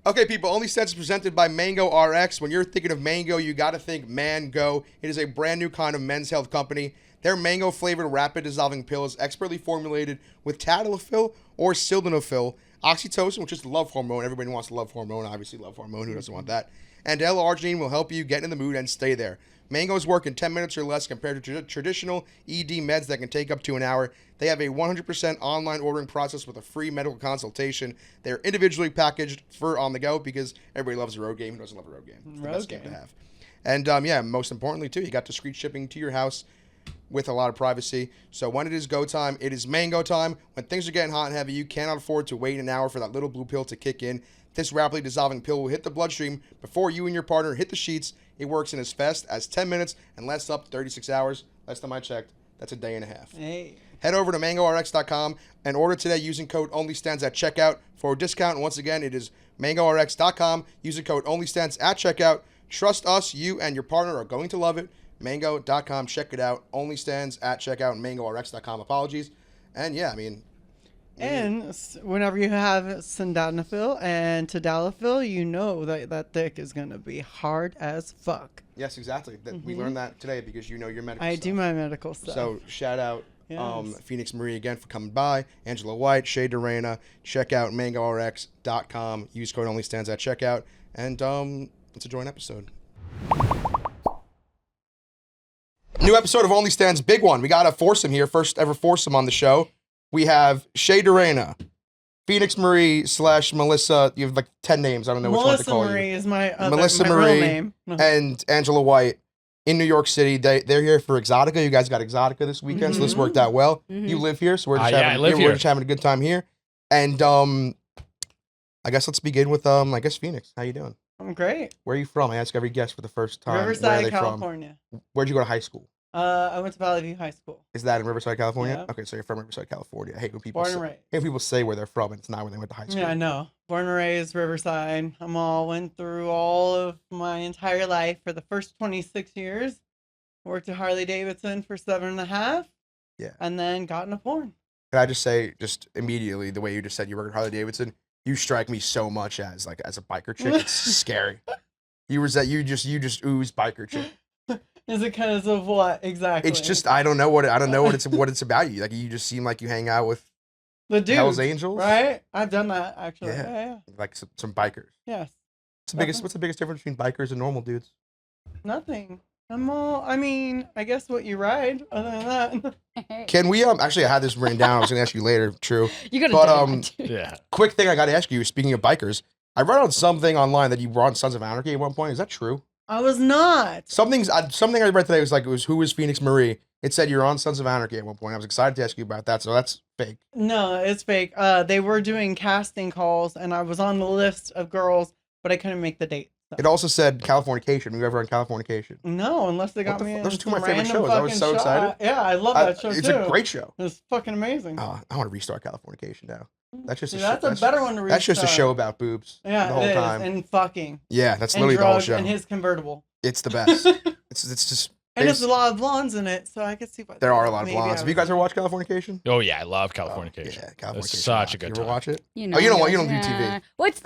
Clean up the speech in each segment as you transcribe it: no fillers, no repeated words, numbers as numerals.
Okay, people, OnlyStans is presented by Mango RX. When you're thinking of mango, you got to think Mango. It is a brand new kind of men's health company. Their mango-flavored rapid dissolving pill is expertly formulated with tadalafil or sildenafil, oxytocin, which is the love hormone. Everybody wants love hormone, obviously love hormone. Who doesn't want that? And L-arginine will help you get in the mood and stay there. Mangoes work in 10 minutes or less compared to traditional ED meds that can take up to an hour. They have a 100% online ordering process with a free medical consultation. They're individually packaged for on the go because everybody loves a road game. Who doesn't love a road game? It's the best game to have. And yeah, most importantly too, you got discreet shipping to your house with a lot of privacy. So when it is go time, it is mango time. When things are getting hot and heavy, you cannot afford to wait an hour for that little blue pill to kick in. This rapidly dissolving pill will hit the bloodstream before you and your partner hit the sheets. It works in as fast as 10 minutes and lasts up to 36 hours. Last time I checked, that's a day and a half. Hey. Head over to MangoRx.com and order today using code OnlyStans at checkout for a discount. And once again, it is MangoRx.com using code OnlyStans at checkout. Trust us, you and your partner are going to love it. Mango.com, check it out. OnlyStans at checkout and MangoRx.com. Apologies. And yeah, I mean. And whenever you have sildenafil and tadalafil, you know that dick is going to be hard as fuck. Yes, exactly. We learned that today because you know your medical stuff. I do my medical stuff. So shout out Yes. Phoenix Marie again for coming by. Angela White, Che Durena. Check out MangoRx.com. Use code OnlyStans at checkout. And let's enjoy an episode. New episode of OnlyStans, big one. We got a foursome here, first ever foursome on the show. We have Che Durena, Phoenix Marie / Melissa. You have like 10 names. I don't know which one to call Melissa Marie you. is my Melissa my Marie real name. and Angela White in New York City. They're here for Exotica. You guys got Exotica this weekend, so this worked out well. You live here, so we're just, we're just having a good time here. And I guess let's begin with I guess Phoenix. How you doing? I'm great. Where are you from? I ask every guest for the first time. Riverside, California. Where'd you go to high school? I went to Valley View High School. Is that in Riverside, California? Yeah. Okay, so you're from Riverside, California. I hate when people say where they're from and it's not where they went to high school. Yeah, I know. Born and raised Riverside. Went through all of my entire life for the first 26 years. Worked at Harley Davidson for 7.5. Yeah. And then got into porn. Can I just say, just immediately, the way you just said you work at Harley Davidson, you strike me so much as a biker chick. It's scary. You just ooze biker chick. Is it because of what exactly? It's just I don't know what it's about you. Like you just seem like you hang out with the dudes, Hell's Angels, right? I've done that actually. Yeah. Like some bikers. Yes. What's the biggest difference between bikers and normal dudes? Nothing. I guess what you ride. Other than that. Can we actually I had this written down. I was gonna ask you later. True. You gotta. Yeah. Quick thing I got to ask you. Speaking of bikers, I read on something online that you were on Sons of Anarchy at one point. Is that true? I was not. Something I read today was who was Phoenix Marie? It said you're on Sons of Anarchy at one point. I was excited to ask you about that, so that's fake. No, it's fake. They were doing casting calls, and I was on the list of girls, but I couldn't make the date. So. It also said Californication. Were you ever on Californication? No, unless they got me in. Those are two of my favorite shows. I was so excited. Yeah, I love that show too. It's a great show. It's fucking amazing. Oh, I want to restart Californication now. That's just that's a better one to restart. That's just a show about boobs. Yeah, the whole time. And fucking. Yeah, that's literally the whole show. And his convertible. It's the best. it's just. And there's a lot of blondes in it, so I could see what. There are a lot of blondes. Have you guys ever watched Californication? Oh yeah, I love Californication. Yeah, Californication. It's such a good time. You ever watch it? You know, you don't do TV. What's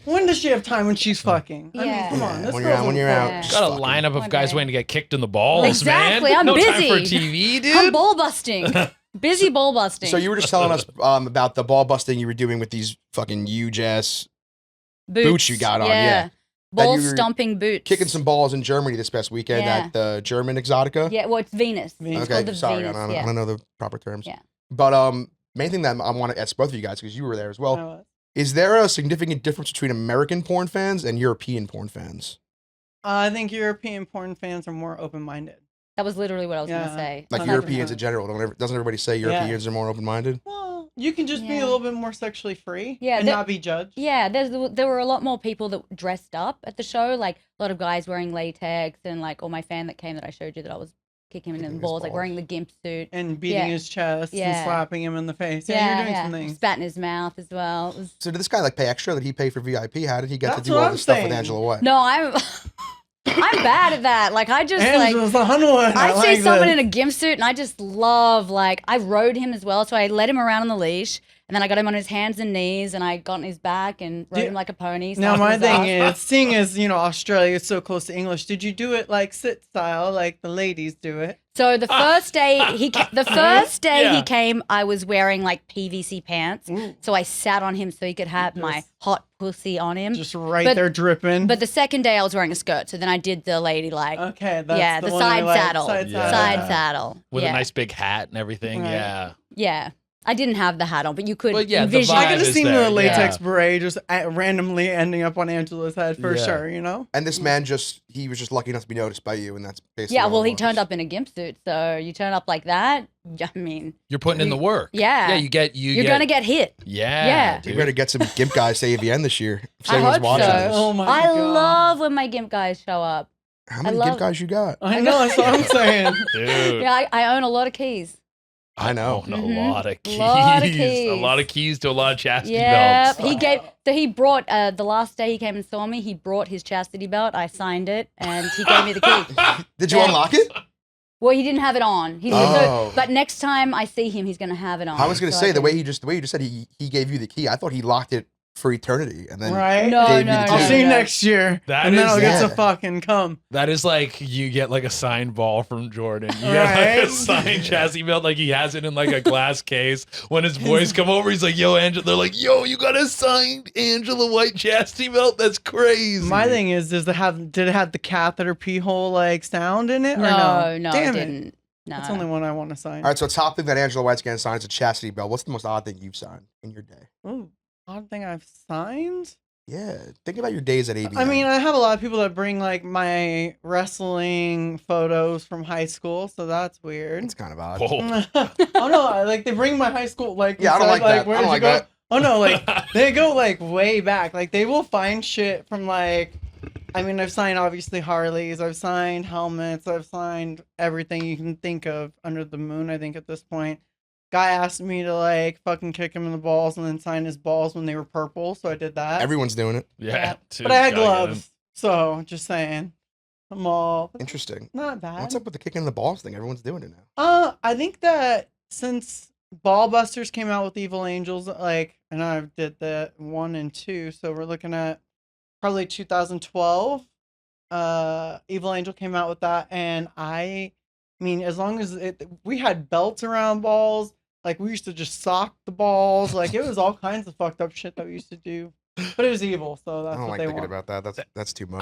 when does she have time when she's fucking? Yeah. I mean, come on. This when you're out. Got a lineup of guys waiting to get kicked in the balls, exactly. man. I'm no busy. time for TV, dude. I'm ball busting. Busy ball busting. So you were just telling us about the ball busting you were doing with these fucking huge ass boots you got on. Yeah. Ball stomping boots. Kicking some balls in Germany this past weekend at the German Exotica. Yeah, well, it's Venus. It's called the sorry, Venus. I don't know the proper terms. Yeah. But main thing that I want to ask both of you guys, because you were there as well, is there a significant difference between American porn fans and European porn fans? I think European porn fans are more open-minded. That was literally what I was going to say. Like 100%. Europeans in general. Doesn't everybody say Europeans are more open-minded? Well, you can just be a little bit more sexually free and not be judged. Yeah, there were a lot more people that dressed up at the show. Like a lot of guys wearing latex and like, my fan that came that I showed you that I was kicking him in the balls, like wearing the gimp suit. And beating his chest and slapping him in the face. Yeah, you're doing some things. Spat in his mouth as well. So did this guy pay extra? Did he pay for VIP? How did he get to do all this stuff with Angela White? No, I'm bad at that. Like I just I see someone in a gimp suit and I just love I rode him as well. So I led him around on the leash And then I got him on his hands and knees, and I got on his back and rode him like a pony. Now, slapped my his thing ass. is, seeing as, Australia is so close to English, did you do it like sit style, like the ladies do it? So the first day he Yeah. came, I was wearing like PVC pants. Ooh. So I sat on him so he could have my Just- hot pussy on him. Just right But- there dripping. But the second day I was wearing a skirt, so then I did the lady like okay, that's yeah, the the one I side like, saddle. Side Yeah. side saddle. With yeah. a nice big hat and everything. Right. Yeah. Yeah. I didn't have the hat on, but you could But yeah, the envision. vibe I could have is seen there, the latex yeah. beret just randomly ending up on Angela's head for Yeah. sure, And this man he was just lucky enough to be noticed by you, and that's basically Yeah, all well, it he turned was. up in a gimp suit, so you turn up like that. I mean, You're putting in the work. Yeah. Yeah, you're gonna get hit. Yeah. Yeah. You dude. better get some gimp guys to AVN this year. If I anyone's hope watching so. this. Oh my I god. love when my gimp guys show up. How many I gimp love- guys you got? I know, that's what I'm saying. Dude. Yeah, I own a lot of keys. I know. own a Mhm. lot of keys. Lot of A keys. lot of keys to a lot of chastity Yeah, belts. he brought the last day he came and saw me. He brought his chastity belt. I signed it, and he gave me the key. Did you Yeah. unlock it? Well, he didn't have it on. He Oh. but next time I see him, he's gonna have it on. I was gonna so say I the way can- you just said he gave you the key. I thought he locked it for eternity, and then Right? No, gave no, you the no. I'll key. see you no. next year. That and then is- I'll get to yeah. fucking come. That is like you get like a signed ball from Jordan. You get Right? like a signed chassis belt, like he has it in like a glass case. When his boys come over, he's like, "Yo, Angela." They're like, "Yo, you got a signed Angela White chassis belt? That's crazy." My thing is, did it have the catheter pee hole like sound in it? Or No, no, it Damn didn't. No. That's the only one I want to sign. All right, so top thing that Angela White's getting signed is a chastity belt. What's the most odd thing you've signed in your day? Ooh, odd thing I've signed. Yeah, think about your days at AVN. I mean, I have a lot of people that bring like my wrestling photos from high school, so that's weird. it's kind of odd. Whoa. Oh no, like they bring my high school like Yeah, I don't inside, like that. I where don't did like you go? that. Oh no, like they go like way back. Like they will find shit from like I mean, I've signed obviously Harleys, I've signed helmets, I've signed everything you can think of under the moon, I think at this point. Guy asked me to like fucking kick him in the balls and then sign his balls when they were purple, so I did that. Everyone's doing it. Yeah. But I had gotta get him. gloves, so just saying. I'm all Interesting. not bad. What's up with the kicking in the balls thing? Everyone's doing it now. I think that since Ballbusters came out with Evil Angels, like, and I did the 1 and 2, so we're looking at probably 2012. Evil Angel came out with that, and I mean, as long as we had belts around balls, like we used to just sock the balls, like it was all kinds of fucked up shit that we used to do. But it was evil, so I that's don't what like they thinking want. about that. That's too much.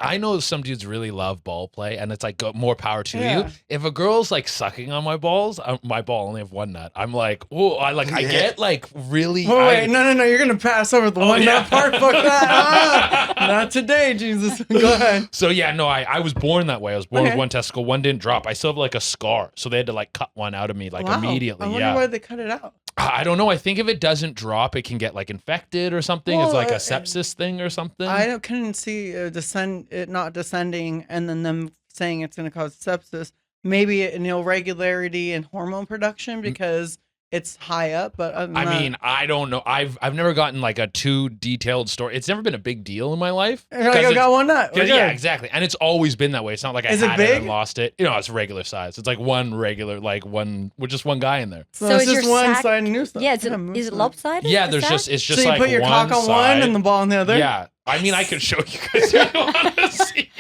I know some dudes really love ball play, and it's like more power to Yeah. you. If a girl's like sucking on my balls, my ball only have one nut. I'm like, oh, I Yeah. get like really. Wait, no, you're gonna pass over the one yeah. nut part. Fuck that. Not today, Jesus. Go ahead. So yeah, no, I was born that way. I was born Okay. with one testicle, one didn't drop. I still have like a scar, so they had to like cut one out of me like Wow. immediately. I wonder Yeah, why they cut it out. I don't know. I think if it doesn't drop, it can get like infected or something. It's Well, like a sepsis thing or something. Couldn't see it not descending, and then them saying it's going to cause sepsis. Maybe an irregularity in hormone production because it's high up. But other than I that- mean, I don't know. I've never gotten like a too detailed story. It's never been a big deal in my life. You're like, 'Cause I it's- got one nut. We're Yeah, good. exactly. And it's always been that way. It's not like I Is it had it and big? lost it. You know, it's regular size. It's like one regular, like one with just one guy in there. So, So it's is just your one sack- side and new stuff. Yeah, is it moose lopsided? Yeah, the there's sack? just it's just So you like put your one cock on side. one and the ball on the other. Yeah, I mean, I could show you guys if you want to see.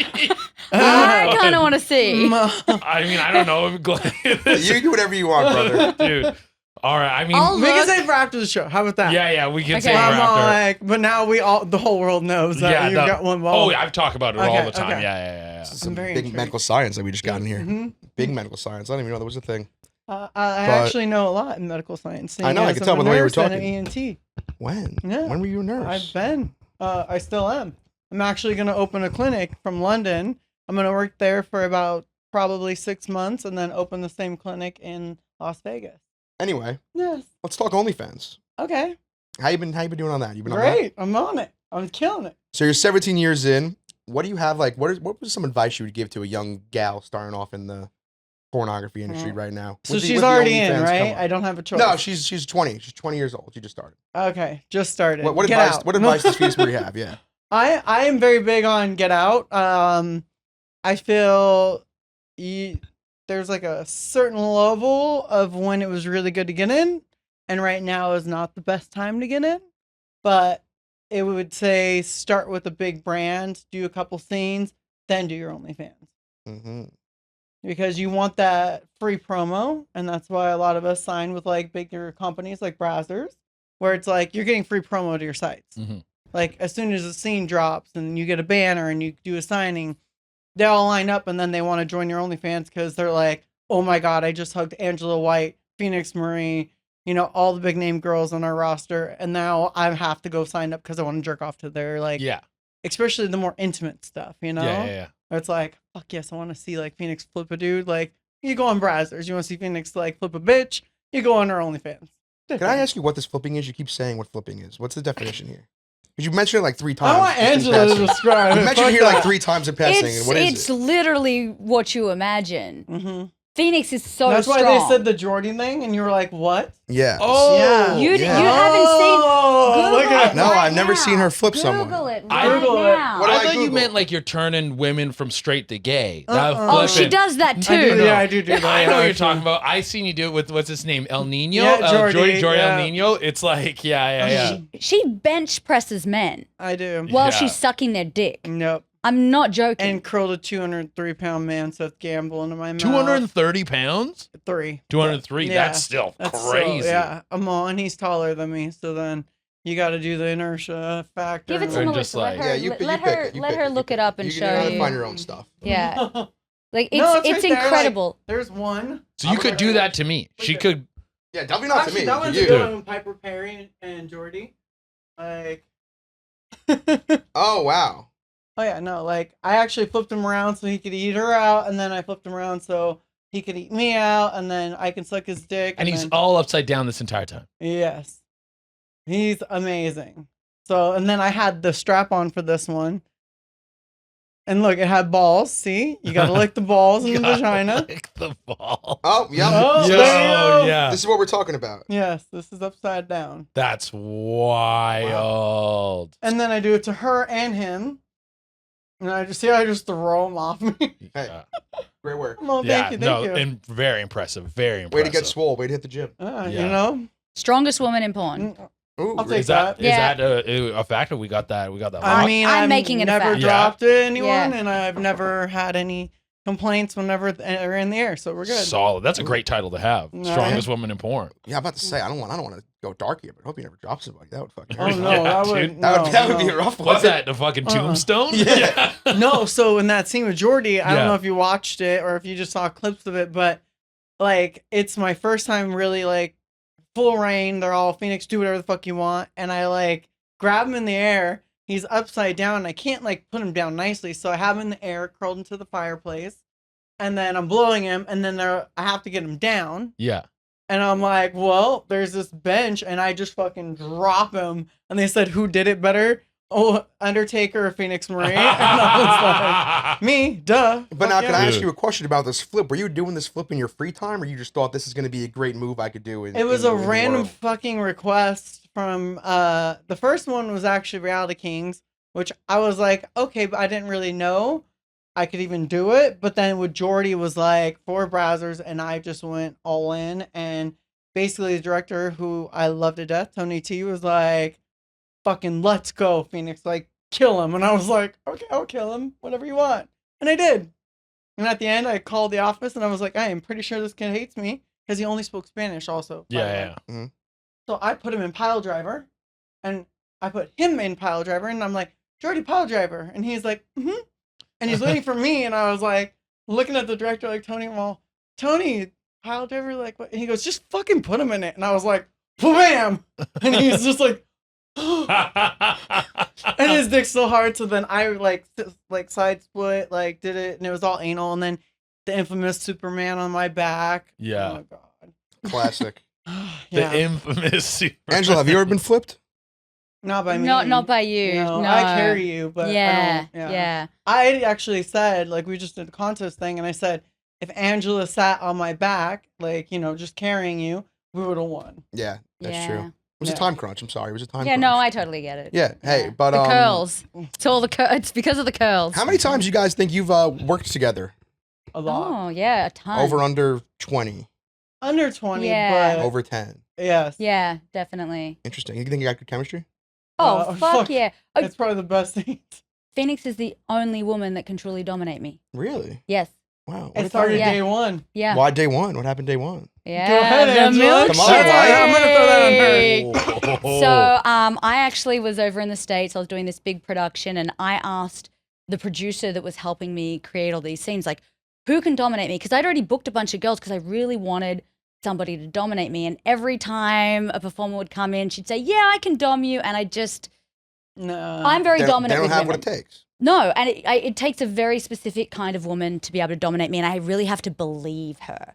I kind of want to see. I mean, I don't know. You do whatever you want, brother. Dude. All right. I mean, I'll We can look. say for after the show. How about that? yeah, we can Okay. say we're I'm all after. like, but now the whole world knows that you've got one ball. Oh, yeah, I've talked about it all Okay, the time. okay. Yeah. Some very big intrigued. medical science that we just got in here. Mhm. Big medical science. I didn't even know that was a thing. I But- actually know a lot in medical science. I know, I seeing could as tell I'm by a the way you were nurse and talking. an ENT. When? Yeah. When were you a nurse? I've been. I still am. I'm actually going to open a clinic from London. I'm going to work there for about probably 6 months and then open the same clinic in Las Vegas. Anyway, Yes. let's talk OnlyFans. Okay. How you been doing on that? You been on that? Great. I'm on it. I'm killing it. So you're 17 years in. What do you have like what was some advice you would give to a young gal starting off in the pornography industry right now? So With the- she's with the already in, OnlyFans right? come up? I don't have a choice. No, she's 20. She's 20 years old. She just started. Okay. Just started. What Get advice out. what advice does Feastbury have? Yeah. I am very big on Get Out. I feel there's like a certain level of when it was really good to get in, and right now is not the best time to get in. But it would say start with a big brand, do a couple scenes, then do your OnlyFans. Mm-hmm. Because you want that free promo, and that's why a lot of us sign with like bigger companies like Brazzers, where it's like you're getting free promo to your sites. Like as soon as a scene drops and you get a banner and you do a signing, they all line up and then they want to join your OnlyFans because they're like, oh my God, I just hugged Angela White, Phoenix Marie, you know, all the big name girls on our roster, and now I have to go sign up because I want to jerk off to their like, especially the more intimate stuff, you know? Yeah. It's like, fuck yes, I want to see like Phoenix flip a dude. Like, you go on Brazzers, you want to see Phoenix like flip a bitch, you go on her OnlyFans. Can I ask you what this flipping is? You keep saying what flipping is. What's the definition here? Because you mentioned it like 3 times. I want Angela to describe You it. mentioned it here like 3 times in passing. It's, and what is it's it? literally what you imagine. Mm-hmm. Phoenix is so That's strong. why they said the Jordy thing, and you were like, what? Yeah. Oh, Yeah. You Yeah. haven't seen. Google look at it No, right I've never now. seen her flip Google someone. it I- right Google it. now. What do I I thought you Google? meant like you're turning women from straight to gay. That Oh, she flipping- does that too. I do, yeah, I do that. I know what you're actually. talking about. I seen you do it with what's his name, El Nino. Yeah, Jordy, Jordy yeah. El Nino. It's like, yeah. She bench presses men I do. while Yeah. she's sucking their dick. Nope. I'm not joking. And curled a 203-pound man, Seth Gamble, into my mouth. 230 pounds. 203. 203. Yeah. That's still crazy. Yeah, I'm on. He's taller than me, so then you got to do the inertia factor. Give it to Or Melissa. just Let like- her, Yeah, you let pick her, it, you let pick her it, you look pick it up and You show gotta you. find your own stuff. Yeah, like No, it's right there, like, incredible. there's one. So you could do that to me. She could. Yeah, definitely not Actually, to me. that To one's you. a good one with Piper Perry and Jordy. Like, Oh, wow. oh yeah, no, like I actually flipped him around so he could eat her out, and then I flipped him around so he could eat me out, and then I can suck his dick. And he's then, all upside down this entire time. yes, he's amazing. So, and then I had the strap on for this one, and look, it had balls. See, you gotta lick the balls in the God, vagina. Lick the ball. Oh, yeah. Oh, This- there you go. yeah. This is what we're talking about. Yes, this is upside down. That's wild. And then I do it to her and him. And I just throw him off me. Hey, Yeah. great work. Well, Yeah, thank no, you. and very impressive. Very Way impressive. to get swole. Way to hit the gym. You Yeah. know? Strongest woman in porn. Ooh, I'll great. take Is that that. Yeah. a fact? Or we got that. We got that. I locked? mean, I'm I've making it a never fact. dropped it anyone, Yeah. and I've never had any complaints whenever they're in the air, so we're good. Solid. That's a great title to have. Right. Strongest woman in porn. Yeah, I'm about to say I don't want to go dark here, but I hope you never drop somebody. That would fucking Oh hurt. no, Yeah, that dude. would That would be no. a rough one. What's that? The fucking tombstone? Yeah. No, so in that scene with Jordy, I Yeah. don't know if you watched it or if you just saw clips of it, but like it's my first time really like full reign. They're all Phoenix, do whatever the fuck you want, and I like grab him in the air. He's upside down. And I can't like put him down nicely, so I have him in the air, curled into the fireplace, and then I'm blowing him, and then I have to get him down. Yeah. And I'm like, well, there's this bench, and I just fucking drop him. And they said, who did it better? Oh, Undertaker or Phoenix Marie? And I was like, me, duh. But now, Fuck can yeah. I ask you a question about this flip? Were you doing this flip in your free time, or you just thought this is going to be a great move I could do? It was a random fucking request from, the first one was actually Reality Kings, which I was like, okay, but I didn't really know I could even do it. But then with Jordy was like 4 browsers, and I just went all in. And basically the director, who I love to death, Tony T, was like, fucking let's go, Phoenix, like kill him. And I was like, okay, I'll kill him, whatever you want. And I did. And at the end I called the office and I was like, I am pretty sure this kid hates me because he only spoke Spanish also. by the way. Yeah. So I put him in pile driver, and I put him in pile driver, and I'm like, Jordy, pile driver. And he's like, mm-hmm. And he's waiting for me, and I was like, looking at the director like, Tony, well, Tony, pile driver, like what? And he goes, just fucking put him in it. And I was like, bam! And he's just like, and his dick's so hard. So then I like side split, like did it, and it was all anal. And then the infamous Superman on my back. Yeah. Oh my god. Classic. The Yeah. infamous Super. Angela, have you ever been flipped? Not by me. Not by you. No, No, I carry you, but Yeah, I don't, yeah. I actually said, like, we just did the contest thing, and I said, if Angela sat on my back, like, you know, just carrying you, we would have won. Yeah, that's Yeah. true. It was a Yeah. time crunch. I'm sorry. It was a time Yeah, crunch. no, I totally get it. Yeah, hey, but the curls. It's all it's because of the curls. How many times you guys think you've worked together? A lot. Oh yeah, a ton. Over under 20, Under 20, Yeah. but over 10. Yes. Yeah, definitely. Interesting. You think you got good chemistry? Oh, fuck yeah. Oh, It's probably the best thing. Phoenix is the only woman that can truly dominate me. Really? Yes. Wow. It started Yeah. day one. Yeah. Why day one? What happened day one? Yeah. Go ahead, the Angela. Come on, milkshake. White. I'm gonna throw that on her. So, I actually was over in the States. I was doing this big production, and I asked the producer that was helping me create all these scenes, like, who can dominate me? Because I'd already booked a bunch of girls because I really wanted somebody to dominate me. And every time a performer would come in, she'd say, yeah, I can dom you. And I just, No. I'm very They dominant don't with have women. what it takes. No, and it takes a very specific kind of woman to be able to dominate me, and I really have to believe her.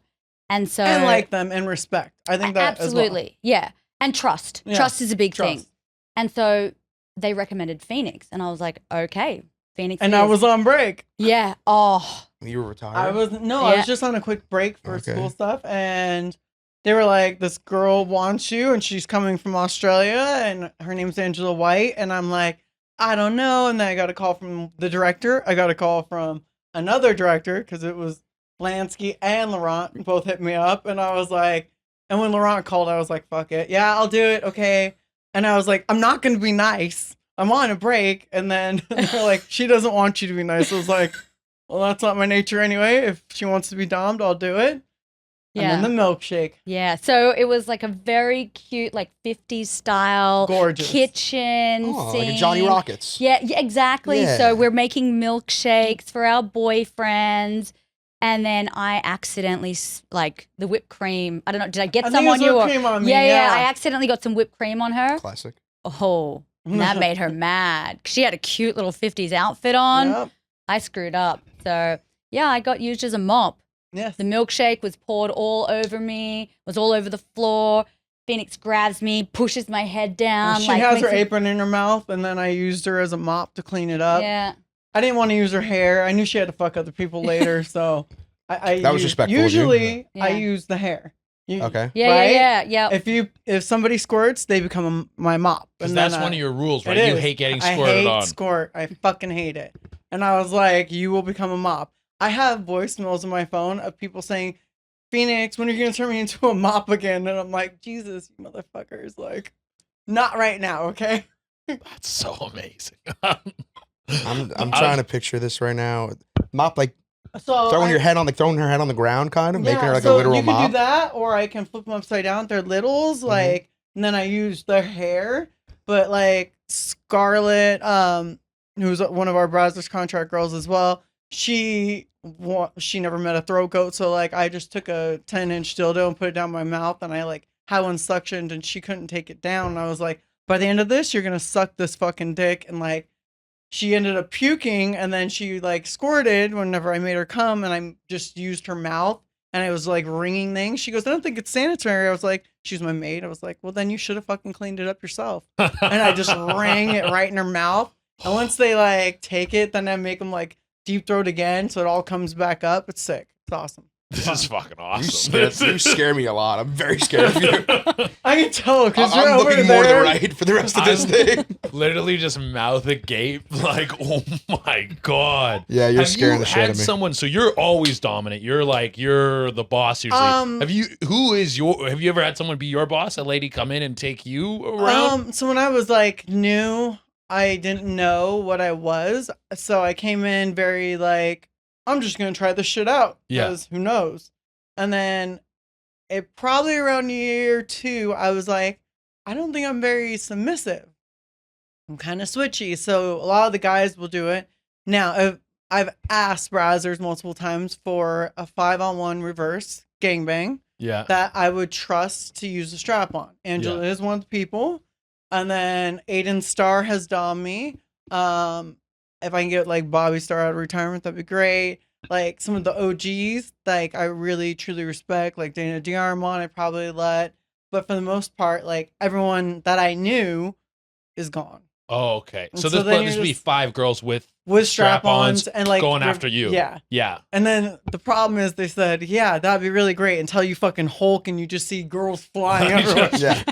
And so, And like them and respect. I think that absolutely, yeah, and trust. Yeah, Trust is a big thing. trust. And so they recommended Phoenix, and I was like, okay, Phoenix. And it I is. was on break. Yeah. Oh, You were retired. I was Yeah. just on a quick break for Okay. school stuff, and they were like, "This girl wants you, and she's coming from Australia, and her name's Angela White." And I'm like, "I don't know." And then I got a call from the director. I got a call from another director because it was Lansky and Laurent both hit me up, and I was like, and when Laurent called, I was like, "Fuck it, yeah, I'll do it, okay." And I was like, "I'm not gonna be nice. I'm on a break." And then they're like, "She doesn't want you to be nice." I was like, well, that's not my nature anyway. If she wants to be domed, I'll do it. yeah. And then the milkshake. Yeah. So it was like a very cute, like 50s style Gorgeous. kitchen Oh, scene. like a Johnny Rockets. Yeah, exactly. Yeah. So we're making milkshakes for our boyfriends. And then I accidentally, like, the whipped cream. I don't know. Did I get I some think it on was you? whipped Or- cream on me, yeah. yeah. I accidentally got some whipped cream on her. Classic. Oh, and that made her mad. She had a cute little 50s outfit on. Yep. I screwed up. So, yeah, I got used as a mop. Yes. The milkshake was poured all over me, was all over the floor. Phoenix grabs me, pushes my head down. She like, has her makes it- apron in her mouth, and then I used her as a mop to clean it up. Yeah. I didn't want to use her hair. I knew she had to fuck other people later, so I That was respectful of you. Usually, I Yeah. use the hair. Okay. Yeah, Right? yeah. If somebody squirts, they become my mop. Because And that's then one of your rules, it right? You is. hate getting I squirted hate on. squirt. I fucking hate it. And I was like, you will become a mop. I have voicemails on my phone of people saying, Phoenix, when are you going to turn me into a mop again? And I'm like, Jesus, you motherfuckers. Like, not right now, okay? That's so amazing. I'm trying to picture this right now. Mop, like So throwing her head on the ground, kind of making her like so a literal you can mop. do that, or I can flip them upside down. They're littles, like, and then I use their hair. But like Scarlett, who's one of our Brazzers contract girls as well, she never met a throat goat, so like I just took a 10-inch dildo and put it down my mouth, and I like had one suctioned, and she couldn't take it down. And I was like, by the end of this, you're gonna suck this fucking dick, and like. She ended up puking, and then she like squirted whenever I made her come, and I just used her mouth, and it was like ringing things. She goes, I don't think it's sanitary. I was like, she's my maid. I was like, well, then you should have fucking cleaned it up yourself. And I just rang it right in her mouth. And once they like take it, then I make them like deep throat again, so it all comes back up. It's sick. It's awesome. This is fucking You awesome. scare me a lot. I'm very scared of you. I can tell because you're I'm over looking more to the there. right for the rest of this thing. Literally just mouth agape, like, oh my god. Yeah, you're Have scaring you the shit had out of me. someone? So you're always dominant. You're the boss usually. Have you ever had someone be your boss? A lady come in and take you around? So when I was like new, I didn't know what I was. So I came in very like, I'm just going to try this shit out. Yeah. Because who knows? And then it probably around year 2, I was like, I don't think I'm very submissive. I'm kind of switchy. So a lot of the guys will do it. Now, I've asked Brazzers multiple times for a 5-on-1 reverse gangbang Yeah. that I would trust to use a strap on. Angela is one of the people. And then Aiden Starr has done me. If I can get like Bobby Starr out of retirement, that'd be great. Like some of the OGs, like I really truly respect, like Dana Diarmond, I probably let. But for the most part, like everyone that I knew is gone. Oh, okay. And So so this then would you're be just- 5 girls with Strap-ons and like going after you. Yeah. Yeah. And then the problem is they said, yeah, that'd be really great until you fucking Hulk and you just see girls flying everywhere. Yeah.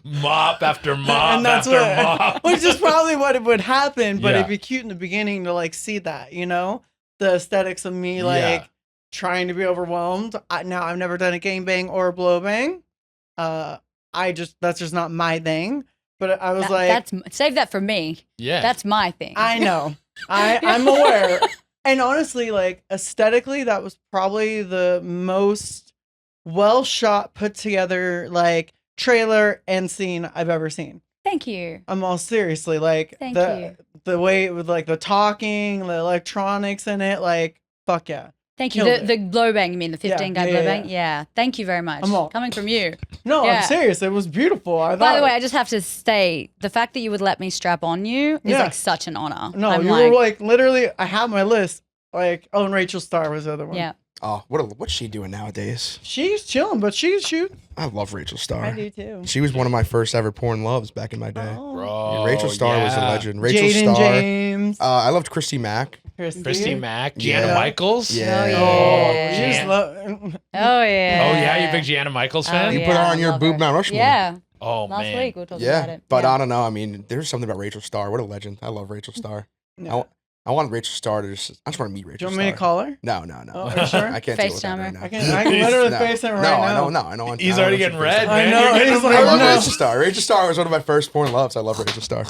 Mop after mop And that's after mop. which is probably what it would happen, but Yeah. it'd be cute in the beginning to like see that, you know, the aesthetics of me like Yeah. trying to be overwhelmed. Now I've never done a gangbang or a blow bang. that's just not my thing. But I was save that for me. Yeah. That's my thing. I know. I'm aware. And honestly, like aesthetically, that was probably the most well shot, put together like trailer and scene I've ever seen. Thank you. I'm all seriously like Thank you. The way it was like the talking, the electronics in it, like fuck yeah. Thank you. The blow bang, you mean the 15 guy blow bang? Yeah. Thank you very much. Coming from you. No, Yeah. I'm serious. It was beautiful. By the way, I just have to say the fact that you would let me strap on you is like such an honor. No, you were like literally. I have my list. Like, and Rachel Starr was the other one. Yeah. Oh, what's she doing nowadays? She's chilling, but she's shooting. I love Rachel Starr. I do too. She was one of my first ever porn loves back in my day. Oh. Bro, Rachel Starr was a legend. Rachel Jaden Starr. James. I loved Christy Mack. Christy Mack, Yeah. Gianna Michaels. Yeah. Oh, yeah. Oh, yeah. Oh yeah, you a big Gianna Michaels fan? You put her on your boob Mount Rushmore. Yeah. Oh Last man. week we were talking about Yeah, it. but I don't know. I mean, there's something about Rachel Starr. What a legend. I love Rachel Starr. No. I want Rachel Starr to I just want to meet Do Rachel you Starr. want me to call her? No. Oh, are you sure? I can't deal with that FaceTime right her. now. I can literally No. face him right No, now. I know. He's already getting red, I man. know, You're getting he's I like, red. love no. Rachel Starr. Rachel Starr was one of my first porn loves. I love Rachel Starr.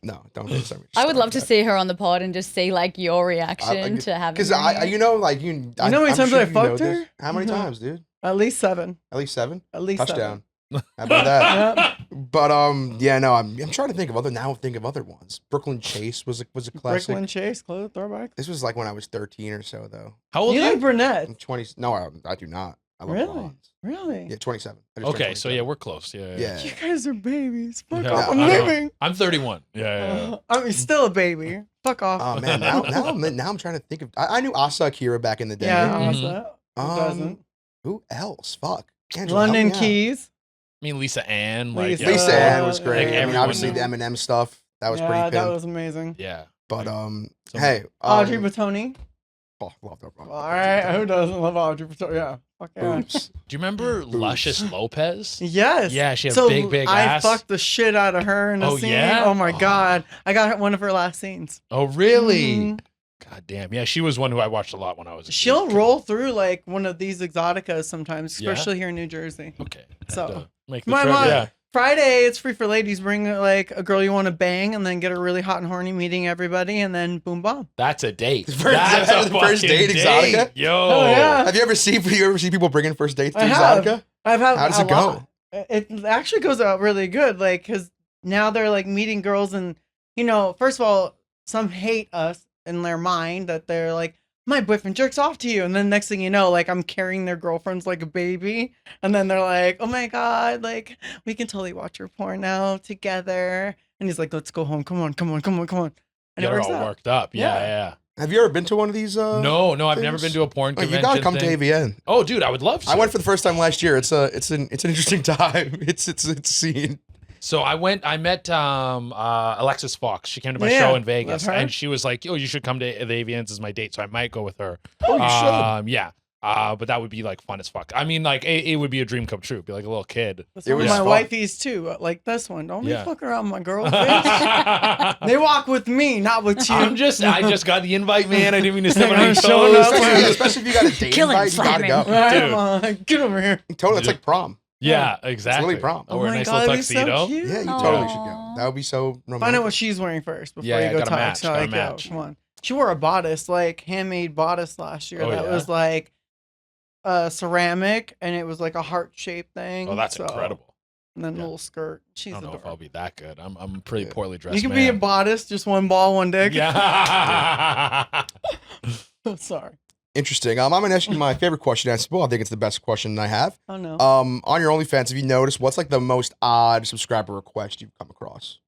No, don't FaceTime Rachel I would Starr love to with see her on the pod and just see like your reaction to having because her I, here. you know, like you. You know how many I'm times sure I you know fucked this. her? How many times, dude? At least 7. At least 7. At least Touchdown. How about that? 7. Yep. But yeah, no, I'm trying to think of other ones. Brooklyn Chase was a classic. Brooklyn Chase, close throwback. This was like when I was 13 or so though. How old You are like you? brunette? I'm 20. No, I do not. I love Really? blondes. Really? Yeah, 27. I just turned Okay, so 27. yeah, we're close. Yeah. Yeah. You guys are babies. Fuck Yeah, off. I'm I know. leaving. I'm 31. Yeah. I'm still a baby. Fuck off. Oh man, now I'm trying to think of. I knew Asa Akira back in the day. yeah, Mhm. also. Who doesn't? Who else? Fuck. Angela, help London me out. Keys. I mean, Lisa Ann. Like, Lisa- yeah. Lisa Ann was Yeah, great. like I mean, everyone obviously knew. the Eminem stuff that was Yeah, pretty that pimp. was amazing. Yeah. But So- hey, Audrey Batoni. oh, love that. All right, who doesn't love Audrey Batoni? Yeah. Fuck yeah. Boobs. Do you remember Luscious Lopez? Yes. Yeah, she had so big I ass. fucked the shit out of her in a Oh, scene. yeah? Oh my Oh. god. I got one of her last scenes. Oh, really? Mhm. God damn. Yeah, she was one who I watched a lot when I was a She'll kid. roll through like one of these exoticas sometimes, Yeah? especially here in New Jersey. Okay. So, Had to make the my trip. mom- Yeah. Friday, it's free for ladies. Bring like a girl you want to bang, and then get her really hot and horny, meeting everybody, and then boom, bomb. That's a date. First- That's a the first fucking date, Exotica? Yo. Oh, yeah. Have you ever seen people bringing first dates to I have. Exotica? I've had. How does a it go? lot. It actually goes out really good, like because now they're like meeting girls, and first of all, some hate us in their mind that they're like, my boyfriend jerks off to you, and then next thing you know, like I'm carrying their girlfriends like a baby, and then they're like, oh my god, like we can totally watch your porn now together, and he's like, let's go home, come on, and it You're works all out. worked up. Yeah, Yeah. yeah. Have you ever been to one of these? No, I've never things? been to a porn Oh, convention. you gotta come thing. to AVN. Oh, dude, I would love to. I went for the first time last year. It's an interesting time. It's a scene. So I met Alexis Fox. She came to my Yeah, show in love Vegas, her. and she was like, "Yo, you should come to the Avians as my date." So I might go with her. Oh, you should. Yeah. But that would be like fun as fuck. I mean, like it would be a dream come true. Be like a little kid. That's It one of was my fun. wifeys too, like this one. Don't Yeah. be fucking around my girl, bitch. They walk with me, not with you. I just got the invite, man. I didn't mean to step on I'm any showing toes. up. Especially if you got a date Kill him, invite, you gotta Simon. go. Right, Dude. come on, get over here. Totally, it's like prom. Yeah, exactly. really prom. I wear a my nice God, little that'd be so tuxedo. cute. Yeah, you Aw. totally should go. That would be so romantic. Find out what she's wearing first before Yeah, you go gotta talk. match, So gotta like, yo, match. come on. She wore a bodice, like handmade bodice last year. Oh, that yeah? was like ceramic, and it was like a heart shaped thing. Oh, that's so- incredible. And then a Yeah. little skirt. I She's don't know if adorable. I'll be that good. I'm pretty Yeah. poorly dressed. You can be a man. bodice, just one ball, one dick. Yeah. Sorry. Interesting. I'm gonna ask you my favorite question. Well, I think it's the best question I have. Oh no. On your OnlyFans, have you noticed what's like the most odd subscriber request you've come across?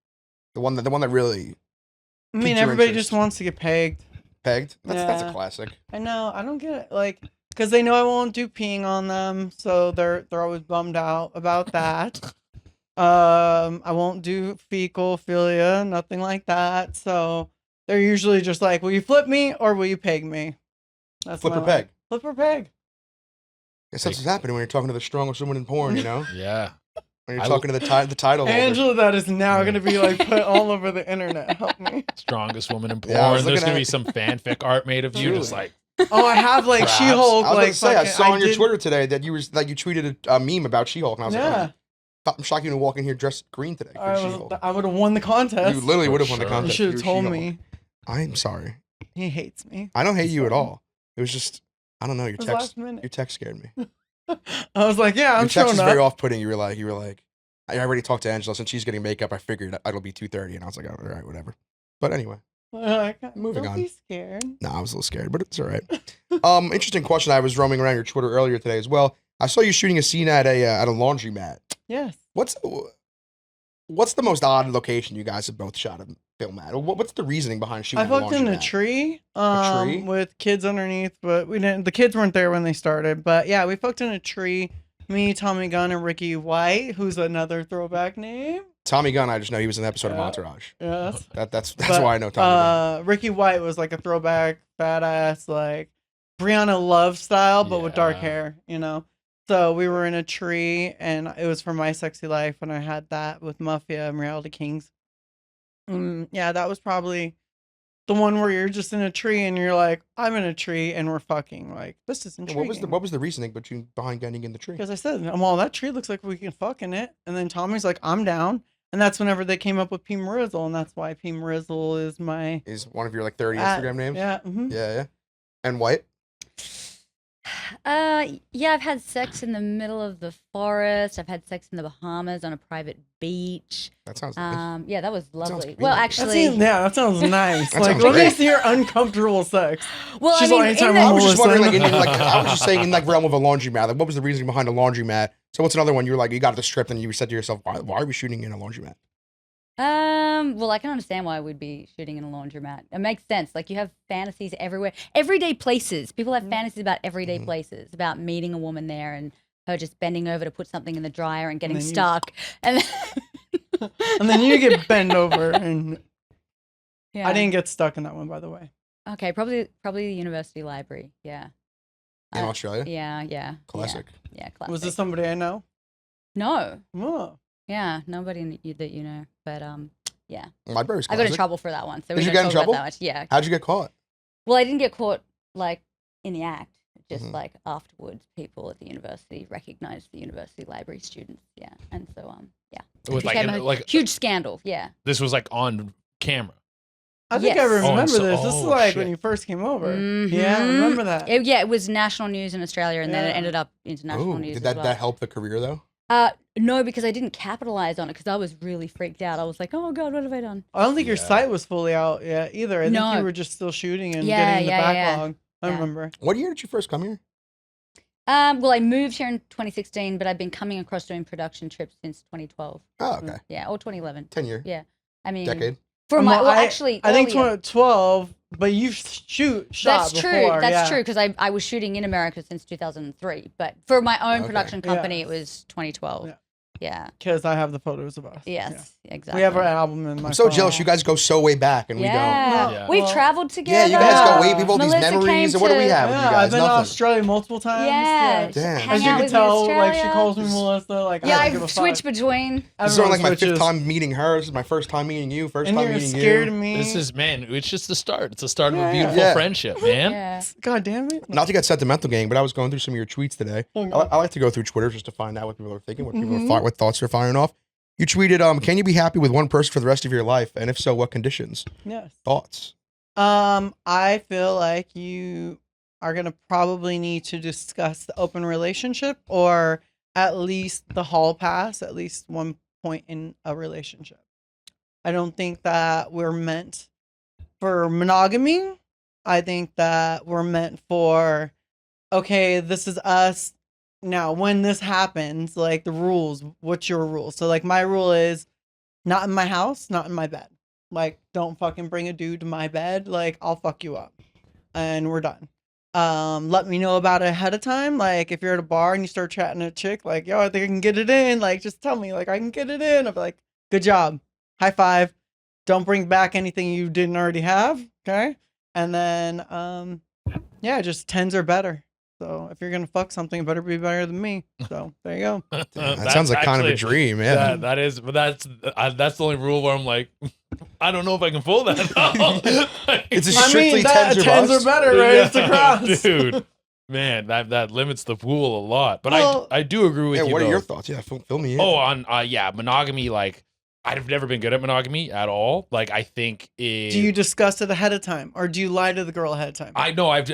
The one that really I mean, piqued your everybody interest. just wants to get pegged. pegged. That's a Yeah. classic. I know. I don't get it. Like, because they know I won't do peeing on them, so they're always bummed out about that. I won't do fecalphilia, nothing like that. So they're usually just like, "Will you flip me or will you peg me?" That's Flip my or peg. Flip or peg. Guess that's what's happening when you're talking to the strongest woman in porn. You know, Yeah. when you're I talking to the title holder. Angela, that is now gonna be like put all over the internet. Help me. Strongest woman in porn. Yeah, I was There's looking gonna at- be some fanfic art made of you, just like Oh, I have like Perhaps. She-Hulk. I was Like about to say, I fucking- saw on your did- Twitter today that you tweeted a meme about She-Hulk, and I was like, Yeah. oh, I'm shocked you didn't walk in here dressed green today. For She-Hulk. I would have won the contest. You literally would have won the Sure. You contest. should have You're told She-Hulk. me. I'm sorry. He hates me. I don't hate you at Sorry. all. It was just, I don't know. Your It was text, last minute. your text scared me. I was like, yeah, I'm Your text showing is up. very off-putting. You were like, I already talked to Angela since she's getting makeup. I figured it'll be 2:30, and I was like, all right, whatever. But anyway, Moving Don't on. be scared. no, I was a little scared, but it's all right. Interesting question. I was roaming around your Twitter earlier today as well. I saw you shooting a scene at a laundromat. Yes. What's the most odd location you guys have both shot a film at? What's the reasoning behind shooting? I fucked in a laundromat? tree, tree? with kids underneath, but we didn't. The kids weren't there when they started, but yeah, we fucked in a tree. Me, Tommy Gunn, and Ricky White, who's another throwback name. Tommy Gunn. I just know he was in an episode of Yeah. Entourage. Yes. That's But, why I know Tommy Gunn. Ricky White was like a throwback, badass, like Brianna Love style, but with dark Yeah. hair, you know. So we were in a tree, and it was for My Sexy Life, and I had that with Mafia and Reality Kings. Yeah, that was probably the one where you're just in a tree, and you're like, I'm in a tree, and we're fucking. Like, this is intriguing. What was the reasoning behind getting in the tree? Because I said, well, that tree looks like we can fuck in it. And then Tommy's like, I'm down. And that's whenever they came up with P. Marizzle. And that's why P. Marizzle is my... Is one of your like 30 at- Instagram names? Yeah. Yeah. And White? Yeah, I've had sex in the middle of the forest. I've had sex in the Bahamas on a private beach. That sounds nice. Yeah, that was lovely. convenient. Well, That actually, that sounds nice. That like, sounds let me great. see your uncomfortable sex. well, She's I mean, like, anytime in the- I was just wondering, like, listen. I was just saying, in like realm of a laundromat, like, what was the reasoning behind a laundromat? So what's another one? You were like, you got the script, and you said to yourself, why are we shooting in a laundromat? well, I can understand why we'd be shooting in a laundromat. It makes sense. Like, you have fantasies everywhere, everyday places. People have fantasies about everyday places, about meeting a woman there and her just bending over to put something in the dryer and getting then you- stuck. And And then you get bent over. And yeah. I didn't get stuck in that one, by the way. Okay, probably the university library. Yeah. In Australia? Yeah. Classic. Yeah, classic. Was this somebody I know? No. Oh. Yeah, nobody that you know. But yeah. Library's I classic. got in trouble for that one. So Did we you don't get in talk about trouble? that much. Yeah. How'd you get caught? Well, I didn't get caught like in the act. Just Mhm. like afterwards, people at the university recognized the university library students. Yeah, and so yeah, It was became like, a like huge scandal. Yeah. this was like on camera. I think I Yes. remember and so- this. This is oh, like shit. when you first came over. Mhm. Yeah, I remember that. It was national news in Australia, and then it Yeah. ended up international Ooh, news. did as that well. that help the career though? No, because I didn't capitalize on it because I was really freaked out. I was like, oh god, what have I done? I don't think your Yeah. site was fully out yet either. I think No. you were just still shooting and Yeah, getting the yeah, yeah. backlog. I Yeah. remember. What year did you first come here? Well, I moved here in 2016, but I've been coming across doing production trips since 2012. Oh, okay. Yeah, or 2011. 10-year. Yeah, I mean, Decade. For Um, my, well, I- actually, I think earlier. 12, but you shot That's before. true. That's yeah. true because I was shooting in America since 2003, but for my own Okay. production company, Yeah. it was 2012. Yeah. Yeah. Because I have the photos of us. Yes. Yeah. Exactly. We have our album in my I'm so phone. jealous. You guys go so way back, and we don't. Yeah. Yeah. We've Well, traveled Yeah, together. you guys Yeah. go way. We have all these Melissa memories. came And what do we to- have with Yeah, you guys? I've been to Nothing. Australia multiple times. Yeah. Damn. Hang As you out can with tell, me in like she Australia. calls me Melissa. Like Yeah, I don't give a I've fuck. switched between. This is Everyone like my fifth switches. time meeting her. This is my first time meeting you. First And time you're meeting scared you. of me. This is, man, it's just the start. It's the start of Yeah. a beautiful Yeah. friendship, man. Yeah. God damn it. Not to get sentimental, gang, but I was going through some of your tweets today. Oh, I like to go through Twitter just to find out what people are thinking, what people Mhm. are what thoughts are firing off. You tweeted, "Can you be happy with one person for the rest of your life? And if so, what conditions?" Yes. Thoughts? I feel like you are gonna probably need to discuss the open relationship or at least the hall pass at least one point in a relationship. I don't think that we're meant for monogamy. I think that we're meant for, okay, this is us. Now, when this happens, like the rules, what's your rule? So, like, my rule is not in my house, not in my bed. Like, don't fucking bring a dude to my bed. Like, I'll fuck you up. And we're done. Let me know about it ahead of time. Like, if you're at a bar and you start chatting to a chick, like, yo, I think I can get it in. Like, just tell me, like, I can get it in. I'll be like, good job. High five. Don't bring back anything you didn't already have. Okay. And then, yeah, just 10s are better. So if you're going to fuck something, it better be better than me. So there you go. That That's sounds like kind of a actually- dream, yeah. That is, but that's the only rule where I'm like, I don't know if I can pull that off. It's a I strictly mean, that 10s or 10s busts. are better, right? It's a cross. Dude. Man, that limits the pool a lot. But Well- I do agree with Yeah, you. what are though. your thoughts? Yeah, fill me in. Oh, on monogamy. Like, I've never been good at monogamy at all. Like, I think it. Do you discuss it ahead of time, or do you lie to the girl ahead of time? I know I've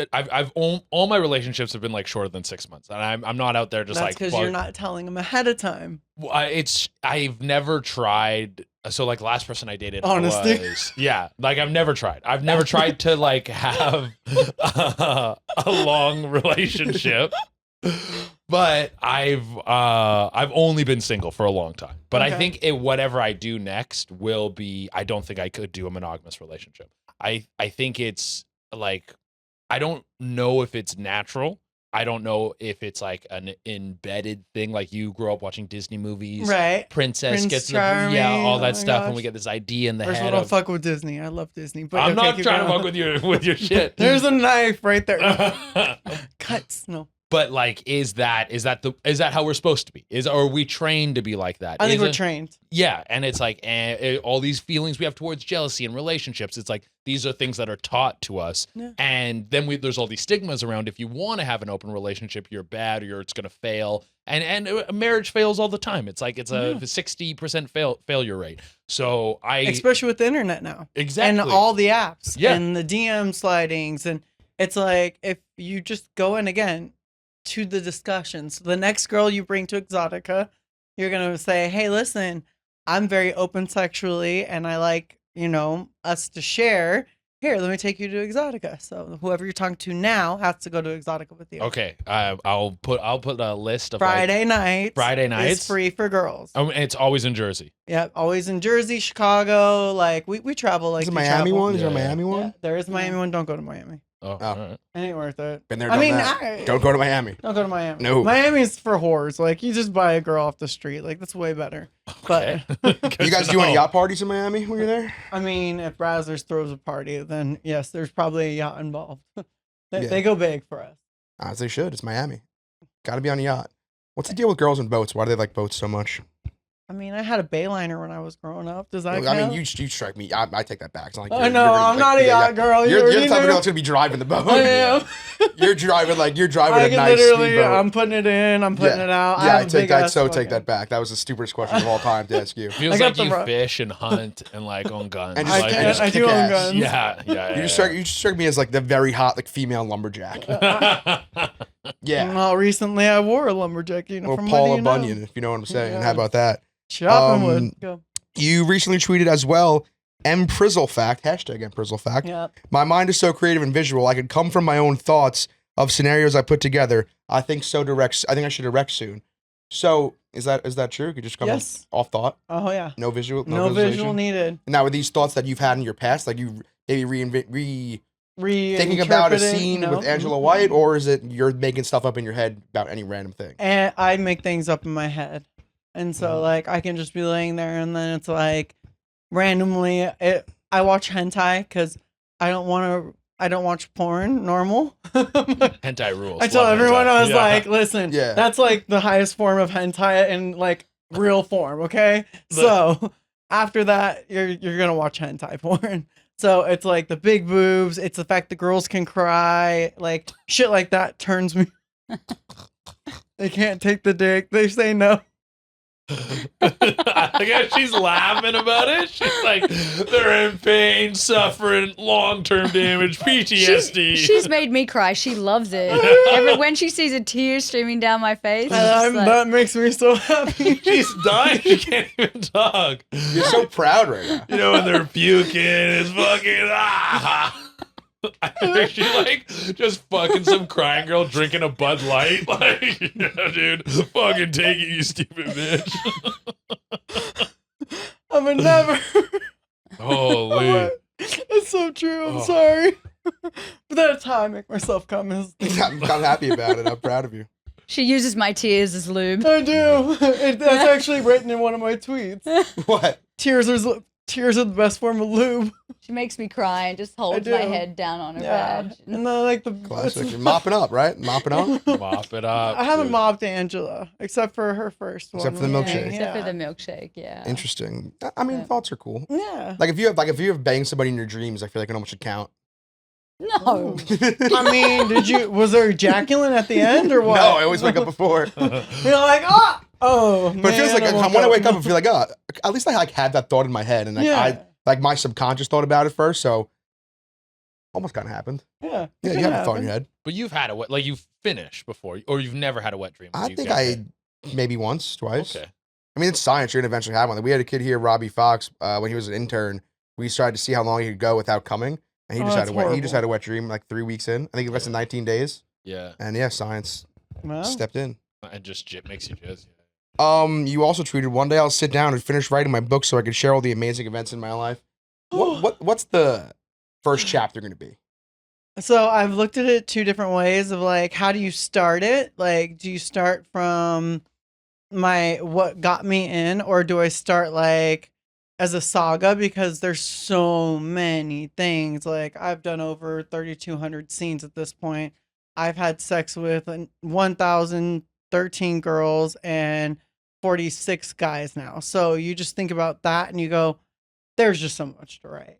all my relationships have been like shorter than 6 months, and I'm not out there just That's like because you're not telling them ahead of time. I've never tried. So like last person I dated Honesty. was like I've never tried. I've never tried to like have a long relationship. But I've only been single for a long time. But I Okay. think whatever I do next will be. I don't think I could do a monogamous relationship. I think it's like I don't know if it's natural. I don't know if it's like an embedded thing, like you grow up watching Disney movies, Right. Princess Prince gets Charming, all oh that my stuff, and gosh. we get this idea in the First of all, head don't of. fuck with Disney. I love Disney. But I'm okay, not keep trying to going. fuck with your shit. There's a knife right there. Cuts. No. But like, is that how we're supposed to be? Are we trained to be like that? I think Is we're it- trained. Yeah, and it's like all these feelings we have towards jealousy and relationships. It's like these are things that are taught to us, Yeah. and then there's all these stigmas around. If you want to have an open relationship, you're bad or it's going to fail, and marriage fails all the time. It's like it's a 60% failure rate. So Especially with the internet now. exactly And all the apps. Yeah. And the DM slidings. And it's like, if you just go in again to the discussions, the next girl you bring to Exotica, you're going to say, hey, listen, I'm very open sexually and I like, us to share. Here, let me take you to Exotica. So whoever you're talking to now has to go to Exotica with you. Okay, I'll put a list of Friday nights. Friday nights? is free for girls. it's always in Jersey. Yeah, always in Jersey, Chicago. Like we travel. Like Is it you Miami travel. one? Is there a Yeah. Miami Yeah, one? there is a Miami one. Don't go to Miami. Oh, Oh. all right. It ain't worth it. Been there, I done mean, that. Don't go to Miami. Don't go to Miami. No. Miami's for whores. Like you just buy a girl off the street. Like that's way better. Okay. But You guys do any yacht parties in Miami when you're there? I mean, if Brazzers throws a party, then yes, there's probably a yacht involved. Yeah. They go big for us. As they should. It's Miami. Got to be on a yacht. What's the deal with girls and boats? Why do they like boats so much? I mean, I had a Bayliner when I was growing up. Does that I count? mean, you strike me. I take that back. It's not like I you're know. gonna, I'm like, not a yeah, yacht girl. You're the already type of knew. girl that's gonna be driving the boat. I am. You're driving I a can nice literally. speedboat. I'm putting it in. I'm putting it out. I Yeah, have I a take big that. ass So fucking- take that back. That was the stupidest question of all time to ask you. Feels I got like the you ru- fish and hunt and like own guns. And I just- like, can. just I do kick own ass. guns. yeah. You just struck me as like the very hot like female lumberjack. Yeah, Well, recently I wore a lumberjack uniform. or What do Paula you know? Bunyan, if you know what I'm saying. Yeah. How about that? Shopping Um, with. Go. You recently tweeted as well. Prizzle fact, hashtag Prizzle fact. Yeah. My mind is so creative and visual. I could come from my own thoughts of scenarios I put together. I think I should direct soon. So is that true? You could just come Yes. off thought, Oh yeah. no visual, No visual visualization? needed. Now, with these thoughts that you've had in your past, like you maybe thinking about a Reinterpret it, scene no. with Angela White, or is it you're making stuff up in your head about any random thing? And I make things up in my head, and so like I can just be laying there, and then it's like randomly. I watch hentai because I don't watch porn normal. hentai rules. I told Love everyone hentai. I was Yeah. like, listen, Yeah. that's like the highest form of hentai in like real form, okay? So after that, you're gonna watch hentai porn. So it's like the big boobs, it's the fact the girls can cry, like shit like that turns me. They can't take the dick. They say no. I guess she's laughing about it. She's like, they're in pain, suffering, long-term damage, PTSD. She's made me cry. She loves it. When she sees a tear streaming down my face, it's just like- That makes me so happy. She's dying. She can't even talk. You're so proud right now. You know, when they're puking, it's fucking I picture like just fucking some crying girl drinking a Bud Light. Like, yeah, dude, fucking take it, you stupid bitch. I would never. Holy. It's so true. I'm Oh. sorry. But that's how I make myself come. I'm happy about it. I'm proud of you. she uses my tears as lube. I do. That's actually written in one of my tweets. What? Tears are the best form of lube. She makes me cry and just holds do. my head down on her badge. And then like the Classic. You're mopping up, right? Mopping up. Mop it up. I haven't dude. mopped Angela except for her first one. Except for the Yeah, milkshake. except for the milkshake, yeah. Interesting. I mean, Yeah. thoughts are cool. Yeah. Like if you have banged somebody in your dreams, I feel like it almost should count. No. I mean, was there ejaculate at the end or what? No, I always wake up before. You're like, oh, But it feels like when I wake up, I feel like, oh, at least I like had that thought in my head, and like I like my subconscious thought about it first, so almost kind of happened. Yeah, Yeah, you have a thought in your head. But you've had a wet, like you've finished before, or you've never had a wet dream. I think I maybe once, twice. Okay. I mean, it's science. You're gonna eventually have one. Like, we had a kid here, Robbie Fox, when he was an intern. We started to see how long he could go without coming, and he just had a wet. He just had a wet dream like 3 weeks in. I think less than 19 days. Yeah. And yeah, science stepped in. And just makes you jizz. You also tweeted, one day I'll sit down and finish writing my book so I can share all the amazing events in my life. What's the first chapter going to be? So I've looked at it 2 different ways of like, how do you start it? Like, do you start from what got me in, or do I start like as a saga, because there's so many things. Like, I've done over 3,200 scenes at this point. I've had sex with 1,013 girls and 46 guys now. So you just think about that and you go, there's just so much to write.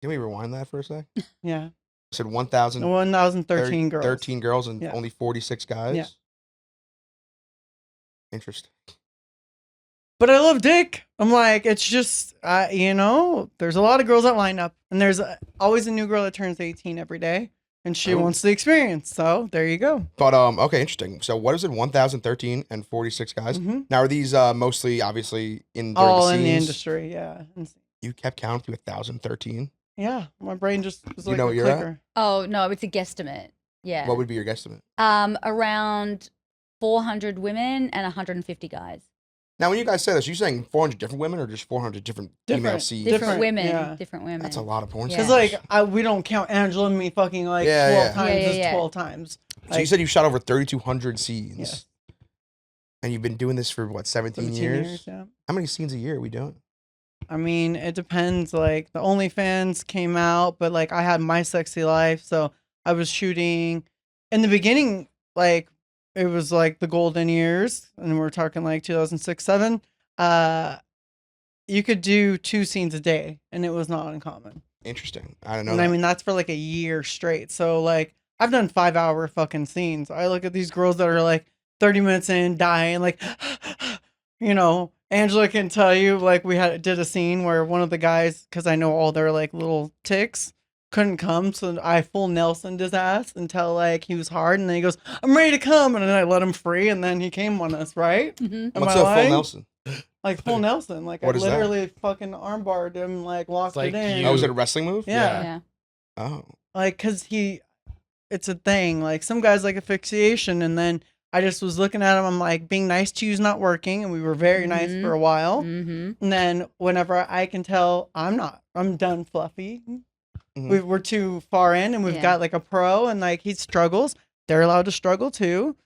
Can we rewind that for a sec? Yeah. I said 1,013 girls. 13 girls and only 46 guys? Yeah. Interesting. But I love dick. I'm like, it's just, there's a lot of girls that line up. And there's always a new girl that turns 18 every day. And she wants the experience. So there you go. But, okay, interesting. So what is it, 1,013 and 46 guys? Mm-hmm. Now, are these mostly, obviously, during all the in the scenes? industry, yeah. You kept counting to 1,013? Yeah, my brain just was like know a what you're clicker. Oh, no, it's a guesstimate. Yeah. What would be your guesstimate? Around 400 women and 150 guys. Now, when you guys say this, are you saying 400 different women or just 400 different female scenes? Different women. Yeah. Different women. That's a lot of porn Yeah. stars. Because, like, we don't count Angela and me fucking, like, 12 times 12 times. So you said you shot over 3,200 scenes. Yeah. And you've been doing this for, what, 17 years? Yeah. How many scenes a year are we doing? I mean, it depends. Like, the OnlyFans came out, but, like, I had My Sexy Life, so I was shooting. In the beginning, like, it was, like, the golden years, and we're talking, like, 2006, 7. You could do 2 scenes a day, and it was not uncommon. Interesting. I don't know. And I mean, that's for like a year straight. So like, I've done 5-hour fucking scenes. I look at these girls that are like 30 minutes in, dying, like, Angela can tell you, like, we did a scene where one of the guys, because I know all their like little ticks, couldn't come, so I full Nelson'd his ass until like he was hard, and then he goes, "I'm ready to come," and then I let him free, and then he came on us, right? Mm-hmm. What's a full Nelson? Like full Nelson, like what I literally fucking armbarred him, like locked like it in. Oh, was it a wrestling move? Yeah. Oh. Like, cause it's a thing. Like some guys like asphyxiation, and then I just was looking at him. I'm like, being nice to you is not working, and we were very nice for a while. Mm-hmm. And then whenever I can tell I'm done fluffy. Mm-hmm. We're too far in, and we've got like a pro, and like he struggles. They're allowed to struggle too.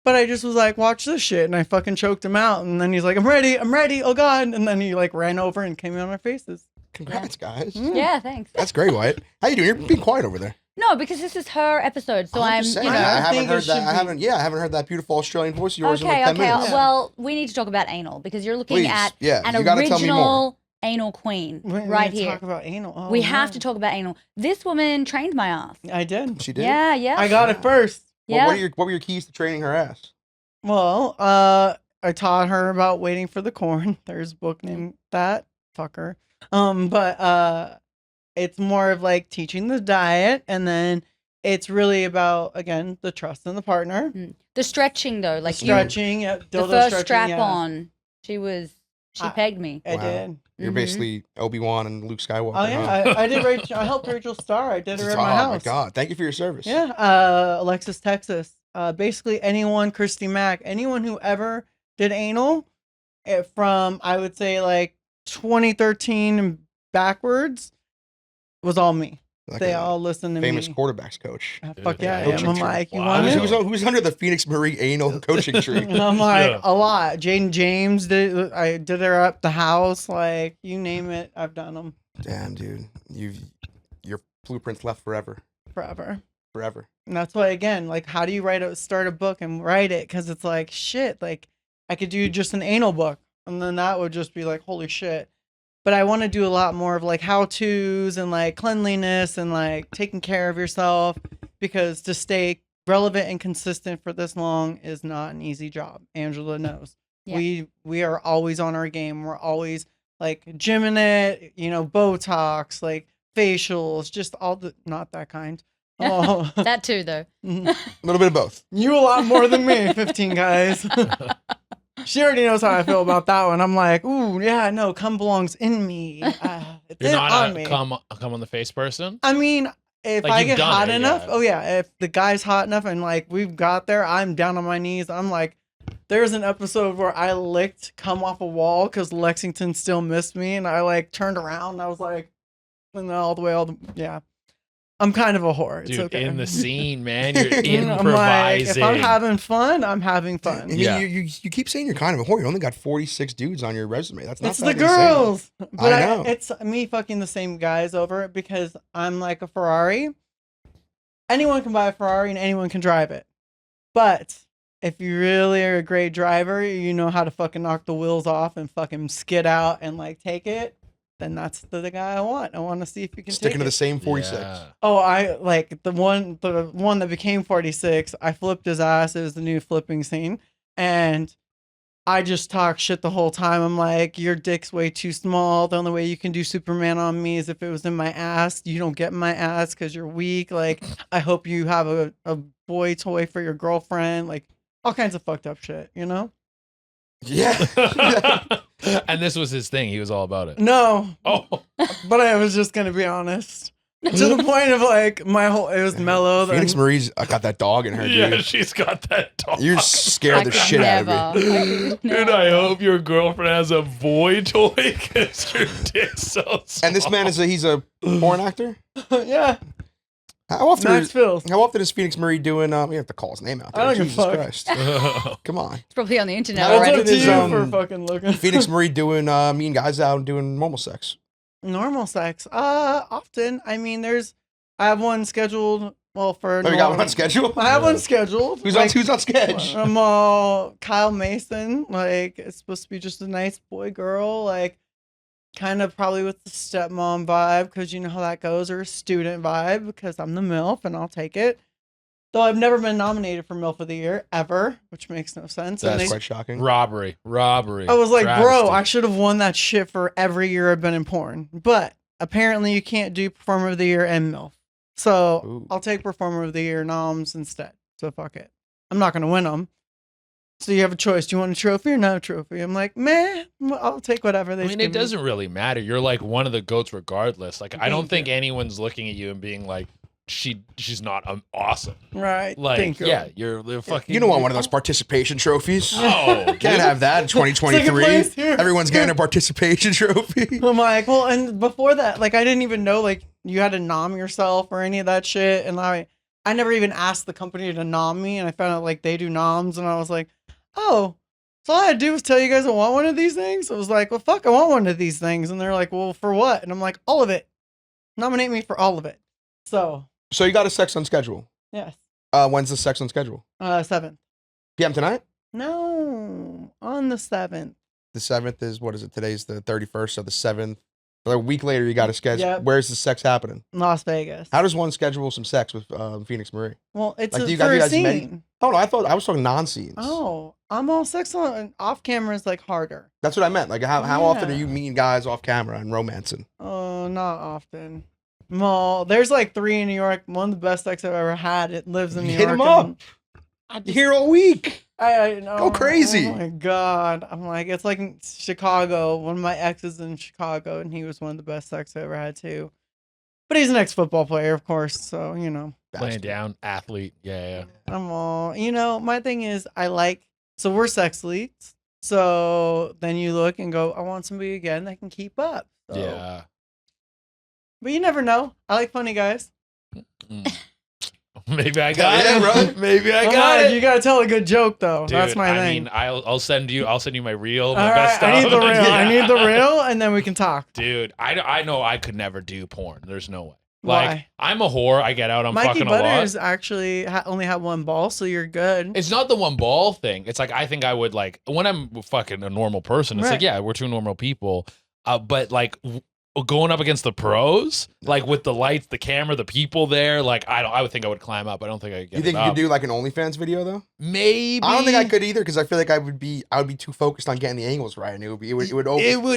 But I just was like, watch this shit, and I fucking choked him out. And then he's like, I'm ready, oh god. And then he like ran over and came on our faces. Congrats, guys. Yeah, thanks. That's great, Wyatt. How you doing? You're being quiet over there. No, because this is her episode, so I'm, just saying, I haven't heard that. I haven't heard that beautiful Australian voice of yours in like 10 minutes. Well, we need to talk about anal because you're looking Please. at an you gotta tell me more. original anal queen right here. Talk about anal. Oh, we have to talk about anal. This woman trained my ass. I did. She did? Yeah. I got it first. Yeah. What were your keys to training her ass? Well, I taught her about waiting for the corn. There's a book named that. Fucker. But it's more of like teaching the diet, and then it's really about, again, the trust in the partner. The stretching though, like stretching, the first strap on. She pegged me. I did. You're basically Obi-Wan and Luke Skywalker. Oh yeah, I did. I helped Rachel Starr. I did her at my house. Oh my god! Thank you for your service. Yeah, Alexis, Texas. Basically anyone, Christy Mack, anyone who ever did anal from, I would say, like 2013 and backwards was all me. Like they all listen to famous me. quarterbacks coach. Fuck yeah, Coaching I'm tree. like, you want it? Who's under the Phoenix Marie anal coaching tree? And I'm like, a lot. Jaden James I did her up the house, like you name it, I've done them. Damn, dude, your blueprints left forever. Forever. And that's why, again, like, how do you start a book and write it? Because it's like, shit, like, I could do just an anal book. And then that would just be like, holy shit. but I want to do a lot more of like how-tos and like cleanliness and like taking care of yourself, because to stay relevant and consistent for this long is not an easy job. Angela knows. Yeah. We are always on our game. We're always like gymming it, Botox, like facials, just all the, not that kind. Oh, That too, though. A little bit of both. you a lot more than me, 15 guys. She already knows how I feel about that one. I'm like, ooh, yeah, no, cum belongs in me. It's You're not on a me. come on the face person. I mean, if Like, I you've get done hot it, enough, yeah. oh yeah, if the guy's hot enough and like we've got there, I'm down on my knees. I'm like, there's an episode where I licked cum off a wall because Lexington still missed me, and I like turned around and I was like, and then yeah. I'm kind of a whore. It's Dude, okay. in the scene, man. You're I'm like, improvising. if I'm having fun, I'm having fun. I mean, Yeah. you keep saying you're kind of a whore. You only got 46 dudes on your resume. That's not It's that the insane. girls. But I know. it's me fucking the same guys over it because I'm like a Ferrari. Anyone can buy a Ferrari and anyone can drive it. But if you really are a great driver, you know how to fucking knock the wheels off and fucking skid out and like take it, then that's the guy I want. I want to see if you can Sticking take to the it. same 46. Yeah. Oh, I like the one that became 46. I flipped his ass. It was the new flipping scene, and I just talk shit the whole time. I'm like, your dick's way too small. The only way you can do Superman on me is if it was in my ass. You don't get my ass because you're weak. Like, I hope you have a boy toy for your girlfriend. Like, all kinds of fucked up shit, Yeah. And this was his thing. He was all about it. No, Oh, but I was just gonna be honest. To the point of like it was mellow. Phoenix then- Marie's got that dog in her, yeah, dude. she's got that dog. You're scared the could shit out of me. never. Dude, I hope your girlfriend has a boy toy because your dick's so small. And this man he's a porn actor? Yeah, How often Max Phil. How often is Phoenix Marie doing we have to call his name out there. I don't give a Jesus fuck. Christ. Come on. It's probably on the internet How It's often up already. to is, you for fucking looking. Phoenix Marie doing meeting guys out and doing normal sex? Normal sex. Often. I mean, I have one scheduled. Well, for Oh, you got one on schedule? I have one scheduled. Who's on sketch? I'm all Kyle Mason. Like, it's supposed to be just a nice boy girl. Like, kind of probably with the stepmom vibe, because you know how that goes, or a student vibe, because I'm the MILF and I'll take it. Though I've never been nominated for MILF of the Year ever, which makes no sense. And That's they- quite shocking. Robbery. I was like, bro, Travesty. I should have won that shit for every year I've been in porn. But apparently you can't do Performer of the Year and MILF. So Ooh. I'll take Performer of the Year noms instead. So fuck it. I'm not going to win them. So you have a choice. Do you want a trophy or no trophy? I'm like, meh, I'll take whatever they I mean, give it me. doesn't really matter. You're like one of the goats regardless. Like, I don't Thank think you. anyone's looking at you and being like, she's not awesome. Right. Like, Thank you. yeah, you're fucking. You don't want one of those participation trophies. Oh, Can't dude. have that in Second 2023. place here. Everyone's getting a participation trophy. I'm like, well, and before that, like, I didn't even know, like, you had to nom yourself or any of that shit. And I never even asked the company to nom me. And I found out, like, they do noms. And I was like, oh, so all I had to do was tell you guys I want one of these things. I was like, well, fuck, I want one of these things. And they're like, well, for what? And I'm like, all of it. Nominate me for all of it. So, So you got a sex on schedule. yes. When's the sex on schedule? 7th. PM tonight? No, on the 7th. The 7th is, what is it? Today's the 31st, so the 7th. So a week later, you got a schedule. Yep. Where's the sex happening? Las Vegas. How does one schedule some sex with Phoenix Marie? Well, it's Like, do you for a guys met- scene. Oh, no, I thought I was talking non-scenes. Oh, I'm all sex on off camera is like harder. That's what I meant. Like, how often are Yeah. you meeting guys off camera and romancing? Oh, not often. Well, there's like 3 in New York. One of the best sex I've ever had. It lives in New Hit York. 'em up. and I You're just, here all week. I know. Go crazy. Oh my god. I'm like, it's like in Chicago. One of my exes in Chicago, and he was one of the best sex I ever had too. But he's an ex-football player, of course. So Playing Bastard. down, athlete. Yeah. I'm all, my thing is so we're sex leads. So then you look and go, I want somebody again that can keep up. So, Yeah. But you never know. I like funny guys. Mm. Maybe I got Yeah, it. bro. Maybe I Come got on, it. you gotta tell a good joke though. Dude, That's my I thing. mean, I'll send you my reel, All my best right, I need stuff. the real. I Yeah. need the real, and then we can talk. Dude, I know I could never do porn. There's no way. Why? Like, I'm a whore. I get out. I'm Mikey fucking a lot. Butters actually only had one ball, so you're good. It's not the one ball thing. It's like I think I would like when I'm fucking a normal person. It's Right. like, yeah, we're two normal people. But like going up against the pros, like with the lights, the camera, the people there, like I would think I would climb up. I don't think I could get You think it you up. could do like an OnlyFans video though? Maybe. I don't think I could either because I feel like I would be too focused on getting the angles right, and it would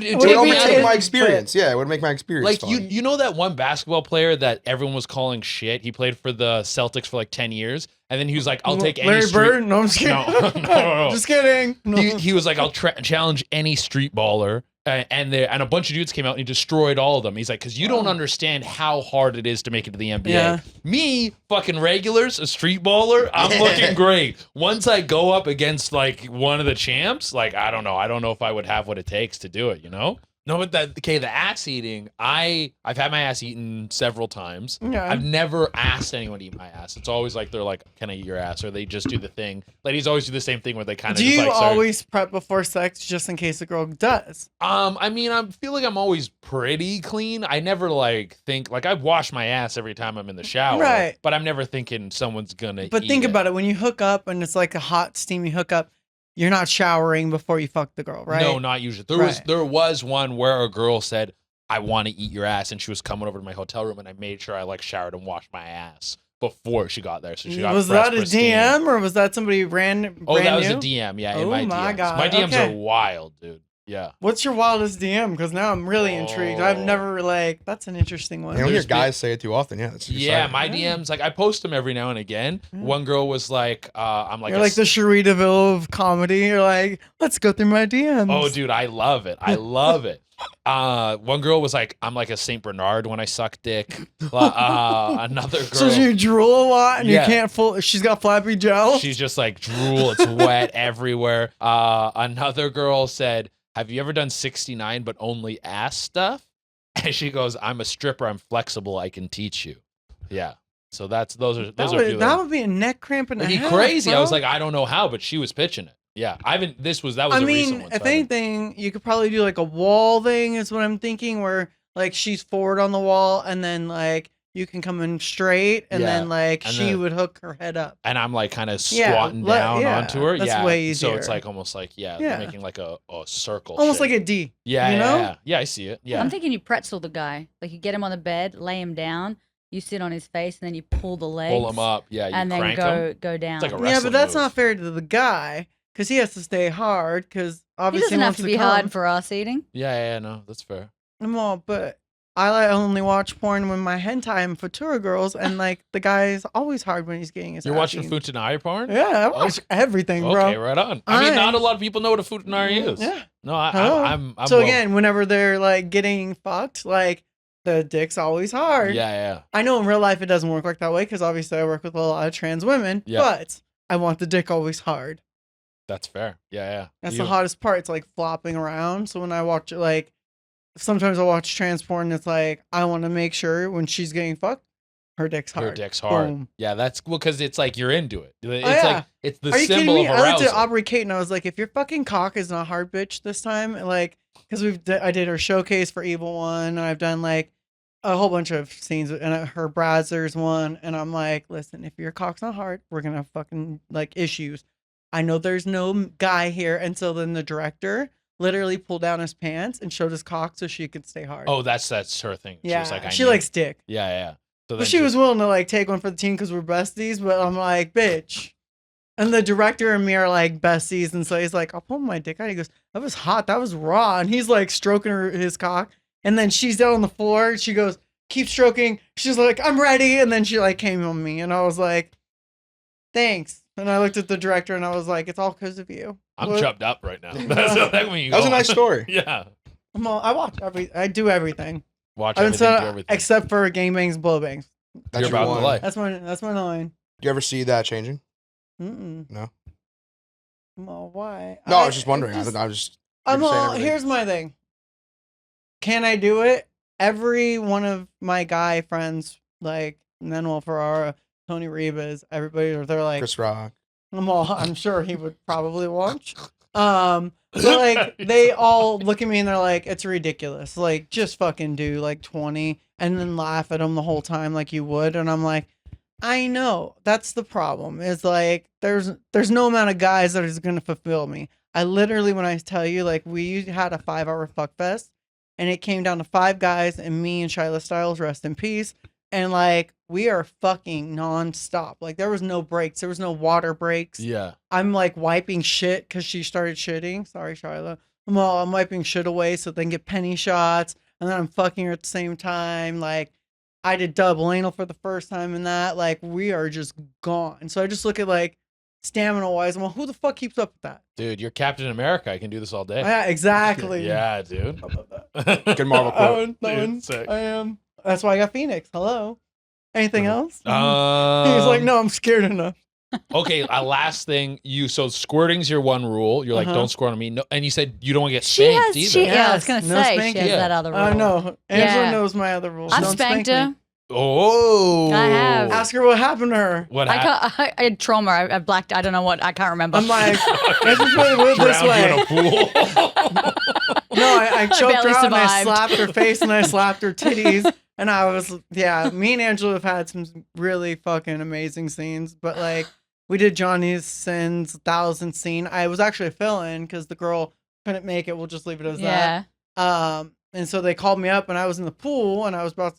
It overtake my experience. Yeah, it would make my experience like fun. you know that one basketball player that everyone was calling shit. He played for the Celtics for like 10 years, and then he was like, "I'll take any Larry street." Bird? No, I'm just kidding. No. Just kidding. No. He was like, "I'll challenge any street baller." And a bunch of dudes came out and he destroyed all of them. He's like, because you don't understand how hard it is to make it to the NBA. Yeah. Me, fucking regulars, a street baller, I'm looking great. Once I go up against like one of the champs, like I don't know if I would have what it takes to do it, you know? No, but the ass eating, I've had my ass eaten several times. Yeah. I've never asked anyone to eat my ass. It's always like they're like, "Can I eat your ass?" Or they just do the thing. Ladies always do the same thing where they kind of Do just you like start- always prep before sex just in case a girl does? I mean, I feel like I'm always pretty clean. I never like think like I wash my ass every time I'm in the shower, Right. But I'm never thinking someone's gonna. But think about it. When you hook up and it's like a hot, steamy hookup, you're not showering before you fuck the girl, right? No, not usually. There was one where a girl said, "I want to eat your ass," and she was coming over to my hotel room, and I made sure I like showered and washed my ass before she got there. So she got Was fresh, that a pristine. DM or was that somebody brand Oh, that was new? a DM. Yeah, in Oh my my DMs. God, My DMs okay. are wild, dude. Yeah. What's your wildest DM? Because now I'm really intrigued. I've Oh. never that's an interesting one. You don't hear There's been- guys say it too often. Yeah, that's Yeah, exciting. my DMs, like I post them every now and again. Yeah. One girl was like, I'm like, You're like the Cherie DeVille of comedy. You're like, let's go through my DMs. oh, dude, I love it. I love it. One girl was like, I'm like a Saint Bernard when I suck dick. Another girl, So you drool a lot and Yeah. you can't she's got flappy gel. she's just like drool. It's wet everywhere. Another girl said, have you ever done 69 but only ass stuff? And she goes, I'm a stripper. I'm flexible. I can teach you. Yeah. So those are a few. of that them. would be a neck cramp and a It'd be half, crazy. I bro. was like, I don't know how, but she was pitching it. Yeah. That was I a recent mean, one. if so I haven't- anything, you could probably do like a wall thing is what I'm thinking, where like she's forward on the wall and then like you can come in straight and Yeah, then like and she then- would hook her head up. and I'm like kind of Yeah, squatting down yeah, onto her. that's Yeah. way So it's easier. like almost like, Yeah. making like a circle. Almost shape. like a D. Yeah, you yeah, know? yeah. Yeah, I see it. Yeah. I'm thinking you pretzel the guy. Like you get him on the bed, lay him down, you sit on his face, and then you pull the legs. Pull them up. Yeah, you and then crank go them. go down. like a Yeah, wrestling but that's move. not fair to the guy because he has to stay hard because He obviously doesn't have wants to be come. hard for us eating. Yeah, no, that's fair. Well, but I only watch porn when my hentai and Futura girls, and like the guy's always hard when he's getting his. You're ass watching eaten. Futanari porn? Yeah, I watch everything, bro. Okay, right on. I mean, not I- a lot of people know what a Futanari is. Yeah. No, Hello. I'm So well- again, whenever they're like getting fucked, like the dick's always hard. Yeah. I know in real life it doesn't work like that way because obviously I work with a lot of trans women. Yeah. But I want the dick always hard. That's fair. Yeah. That's You- the hottest part. It's like flopping around. So when I watch it, like sometimes I watch trans porn, and it's like I want to make sure when she's getting fucked, her dick's hard. Her dick's hard. Boom. Yeah, that's because it's like you're into it. It's yeah. like it's the Are you kidding symbol me? of I looked arousal. at Aubrey Kate and I was like, if your fucking cock is not hard, bitch, this time, like, because I did her showcase for Evil One, and I've done like a whole bunch of scenes, and her Brazzers one, and I'm like, listen, if your cock's not hard, we're gonna have fucking like issues. I know there's no guy here, and so then the director literally pulled down his pants and showed his cock so she could stay hard. Oh, that's her thing. yeah, She was like, she knew. likes dick. Yeah. So But then she was willing to like take one for the team because we're besties. But I'm like, bitch. And the director and me are like besties, and so he's like, I'll pull my dick out. He goes, that was hot, that was raw, and he's like stroking his cock, and then she's down on the floor. She goes, keep stroking. She's like, I'm ready, and then she like came on me, and I was like, thanks. And I looked at the director, and I was like, it's all because of you. I'm What- chubbed up right now. That's when you That was a go. nice story. Yeah. I do everything. Watch I everything, said do everything. except for gangbangs, blowbangs. That's You're your about one. to lie. That's my line. Do you ever see that changing? Mm-mm. No. Well, why? No, I was just wondering. just- I was just. I'm you're saying all, everything. here's my thing. Can I do it? Every one of my guy friends, like Manuel Ferrara, Tony Ribas, everybody, they're like, Chris Rock. I'm sure he would probably watch. But like they all look at me and they're like, it's ridiculous. Like just fucking do like 20 and then laugh at them the whole time like you would. And I'm like, I know that's the problem. Is like there's no amount of guys that is gonna fulfill me. I literally, when I tell you, like we had a 5-hour fuck fest, and it came down to 5 guys and me and Shyla Styles, rest in peace. And like, we are fucking nonstop. Like, there was no breaks. There was no water breaks. Yeah. I'm like wiping shit because she started shitting. Sorry, Shyla. I'm wiping shit away so they can get penny shots. And then I'm fucking her at the same time. Like, I did double anal for the first time in that. Like, we are just gone. So I just look at like stamina wise. I'm like, who the fuck keeps up with that? Dude, you're Captain America. I can do this all day. Yeah, exactly. Yeah, dude. Good Marvel quote. That Sick. one, I am. That's why I got Phoenix. Hello. Anything else? He's Um, like, no, I'm scared enough. Okay, last thing. So squirting's your one rule. You're like, Uh-huh. don't squirt on me. No, and you said you don't want to get She spanked has. either. Yeah, I was gonna Yes, no say she spanking. has Yeah. that other rule. I know. Angela Yeah. knows my other rules. I've Don't spanked spank her. me. Oh. I have. Ask her what happened to her. What I, happened? I had trauma. I blacked. I don't know what. I can't remember. I'm like, let's just put it this Drowned way. you in a pool. No, I choked her barely out and I survived. slapped her face and I slapped her titties. And I was, yeah, me and Angela have had some really fucking amazing scenes. But like, we did Johnny's Sins 1000 scene. I was actually a fill-in because the girl couldn't make it. We'll just leave it as yeah. that. And so they called me up and I was in the pool and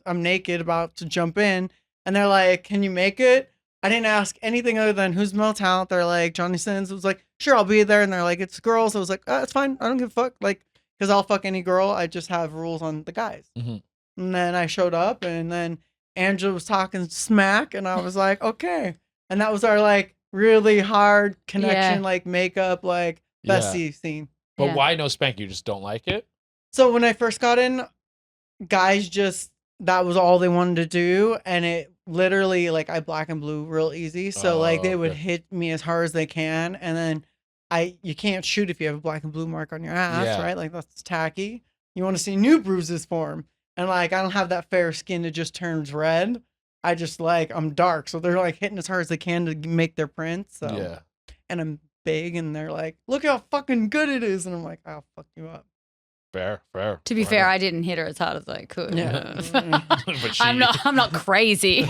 I'm naked about to jump in. And they're like, can you make it? I didn't ask anything other than who's male talent. They're like, Johnny Sins. I was like, sure, I'll be there. And they're like, it's girls. I was like, it's fine. I don't give a fuck. Like, because I'll fuck any girl. I just have rules on the guys. Mhm. And then I showed up and then Angela was talking smack and I was like, okay. And that was our like really hard connection, Yeah. like makeup, like Yeah. bestie scene. But Yeah. why no spank? You just don't like it? So when I first got in, guys just, that was all they wanted to do. And it literally, like, I black and blue real easy. So like they would okay. hit me as hard as they can. And then you can't shoot if you have a black and blue mark on your ass, Yeah. right? Like that's tacky. You want to see new bruises form. And like, I don't have that fair skin that just turns red. I just like, I'm dark. So they're like hitting as hard as they can to make their prints. So, Yeah. and I'm big and they're like, look how fucking good it is. And I'm like, I'll fuck you up. Fair. To be fair, I didn't hit her as hard as I could. Yeah. But she- I'm not crazy.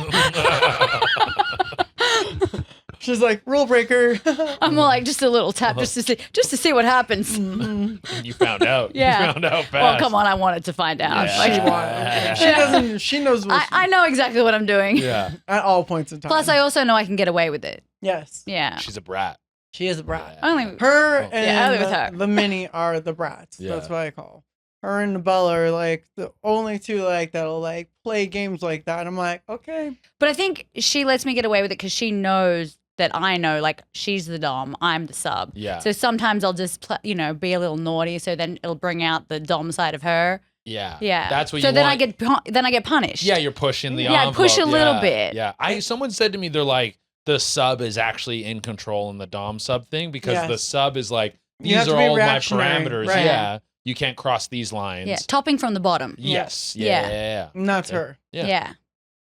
She's like, rule breaker. I'm more like just a little tap just to see what happens. Mhm. And you found out. Yeah. You found out fast. Well, come on, I wanted to find out. Yeah. Like, She wanted. She doesn't. She knows what. I know exactly what I'm doing. Yeah. At all points in time. Plus, I also know I can get away with it. yes, Yeah. She's a brat. she is a brat. Yeah. Only Her Oh. and Yeah, only with the, her. the mini are the brats. Yeah. That's what I call her and Bella are like the only two like that'll like play games like that. I'm like, okay, But I think she lets me get away with it because she knows that I know, like, she's the dom, I'm the sub. Yeah. So sometimes I'll just, be a little naughty, so then it'll bring out the dom side of her. Yeah. Yeah. That's what so you then want. I get punished. Yeah, you're pushing the Yeah, I envelope. push a little Yeah, bit. Yeah. Someone said to me they're like the sub is actually in control in the dom sub thing because Yes. the sub is like You have these to are be all my reactionary, parameters. right. Yeah. You can't cross these lines. Yeah. Topping from the bottom. Yes. Yeah. Yeah. and that's her. Yeah. Yeah.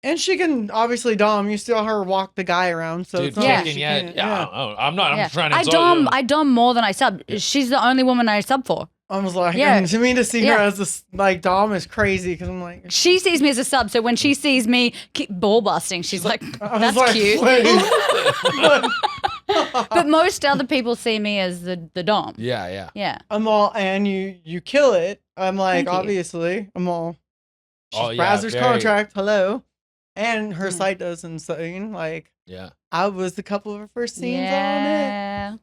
And she can obviously dom. You saw her walk the guy around, so Dude, it's not like kicking, she yeah. can't- Yeah. I'm not. Yeah. I'm trying to. I dom more than I sub. Yeah. She's the only woman I sub for. I was like, Yeah. and to me to see her Yeah. as this like dom is crazy because I'm like, She sees me as a sub, so when she sees me ball busting, she's like, I was "That's like, cute." wait. But most other people see me as the dom. Yeah. Yeah. Yeah. I'm all, and you kill it. I'm like, Thank you. obviously, I'm all. She's Oh, yeah, Brazzers very- contract. Hello, and her Yeah. site does insane. Like, Yeah. I was a couple of her first scenes on it. Yeah.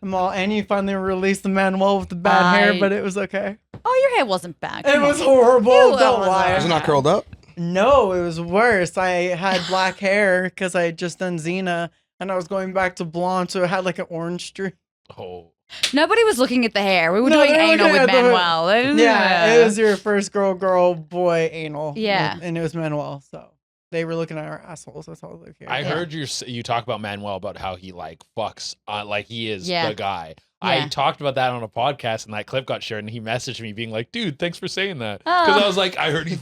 I'm all, and you finally released the Manuel with the bad hair, I- but it was okay. Oh, your hair wasn't bad. It Come was on. horrible. It Don't was lie. Was it not curled up? No, it was worse. I had black hair because I had just done Xena, and I was going back to blonde, so it had like an orange streak. Oh. Nobody was looking at the hair. We were No, doing they were anal looking with at the- Manuel. Yeah, it was your first girl, boy anal. Yeah. And it was Manuel, so they were looking at our assholes. That's all they cared. I Yeah. heard you talk about Manuel about how he like fucks like he is Yeah. the guy. I Yeah. talked about that on a podcast and that clip got shared and he messaged me being like, dude, thanks for saying that. Because Oh. I was like, I heard he's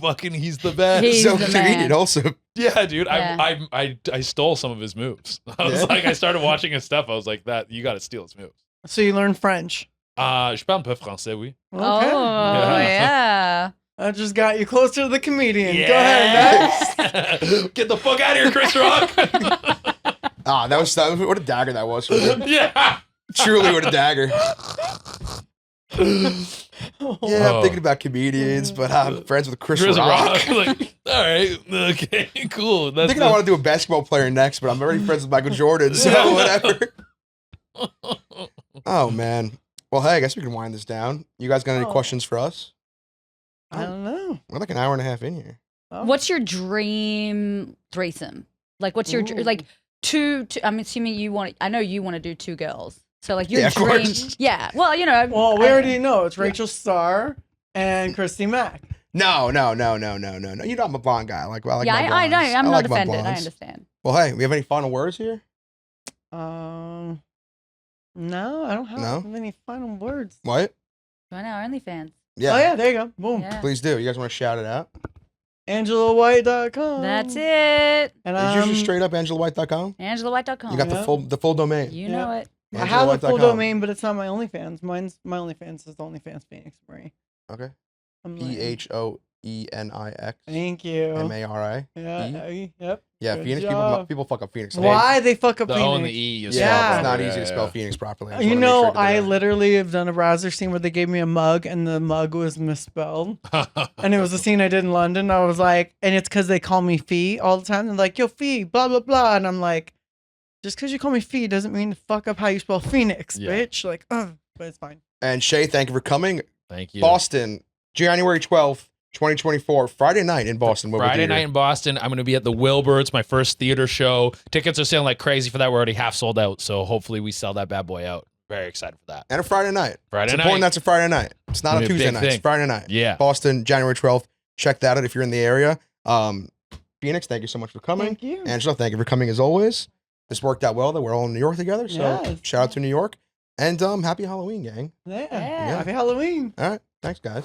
the best. He's So the convenient. man. Also, Yeah, dude. Yeah. I stole some of his moves. I was Yeah. like, I started watching his stuff. I was like, that you gotta steal his moves. So you learned French. Je parle un peu français, oui. Okay. Oh, yeah. I just got you closer to the comedian. Go ahead, next. Get the fuck out of here, Chris Rock. that was what a dagger that was. Yeah. Truly, what a dagger. Yeah, I'm Oh. thinking about comedians, but I'm friends with Chris Rock. Like, all right, okay, cool. I'm That's thinking I want to do a basketball player next, but I'm already friends with Michael Jordan, so whatever. Oh, man. Well, hey, I guess we can wind this down. You guys got any Oh. questions for us? I don't know. We're like an hour and a half in here. Oh. What's your dream threesome? Like, what's your Ooh. like two? I'm assuming you want. I know you want to do 2 girls. So like your Yeah, of dream. course. Yeah. Well, you know. Well, we I- already know it's Rachel Starr and Christy Mack. No. You know I'm a blonde guy. I like yeah, my I know. blondes. I'm I not like my offended. I blondes. understand. Well, hey, we have any final words here? No, I don't have No? any final words. What? Join our OnlyFans. Yeah. Oh yeah, there you go. Boom. Yeah. Please do. You guys want to shout it out? AngelaWhite.com. That's it. And Is yours just straight up AngelaWhite.com? Angelawhite.com. You got Yeah. the full domain. You know it. I have a full AngelaWhite.com. domain, but it's not my OnlyFans. My OnlyFans is the OnlyFans Phoenix Marie. Okay. I'm like, PHOENIX Thank you. MARI. Yeah. Yep. Yeah, Good Phoenix job. people fuck up Phoenix. Why they fuck up The Phoenix? O and the E. You Yeah, Yeah. it's not spell easy to spell yeah. Phoenix properly. I just You wanna make know, sure to do I that. literally have done a browser scene where they gave me a mug and the mug was misspelled. And it was a scene I did in London. I was like, and it's because they call me Fee all the time. They're like, yo, Fee, blah, blah, blah. And I'm like, just because you call me Fee doesn't mean to fuck up how you spell Phoenix, Yeah. bitch. Like, but it's fine. And Shay, thank you for coming. Thank you. Boston, January 12th, 2024, Friday night in Boston. Mobile Friday Theater. night in Boston. I'm going to be at the Wilbur. It's my first theater show. Tickets are selling like crazy for that. We're already half sold out. So hopefully we sell that bad boy out. Very excited for that. And a Friday night. Friday It's night. important that's a Friday night. It's not Gonna a be a Tuesday big night. It's thing. Friday night. Yeah. Boston, January 12th. Check that out if you're in the area. Phoenix, thank you so much for coming. Thank you. Angela, thank you for coming as always. This worked out well that we're all in New York together. So Yes. shout out to New York. And happy Halloween, gang. Yeah. Yeah. Happy Halloween. All right. Thanks, guys.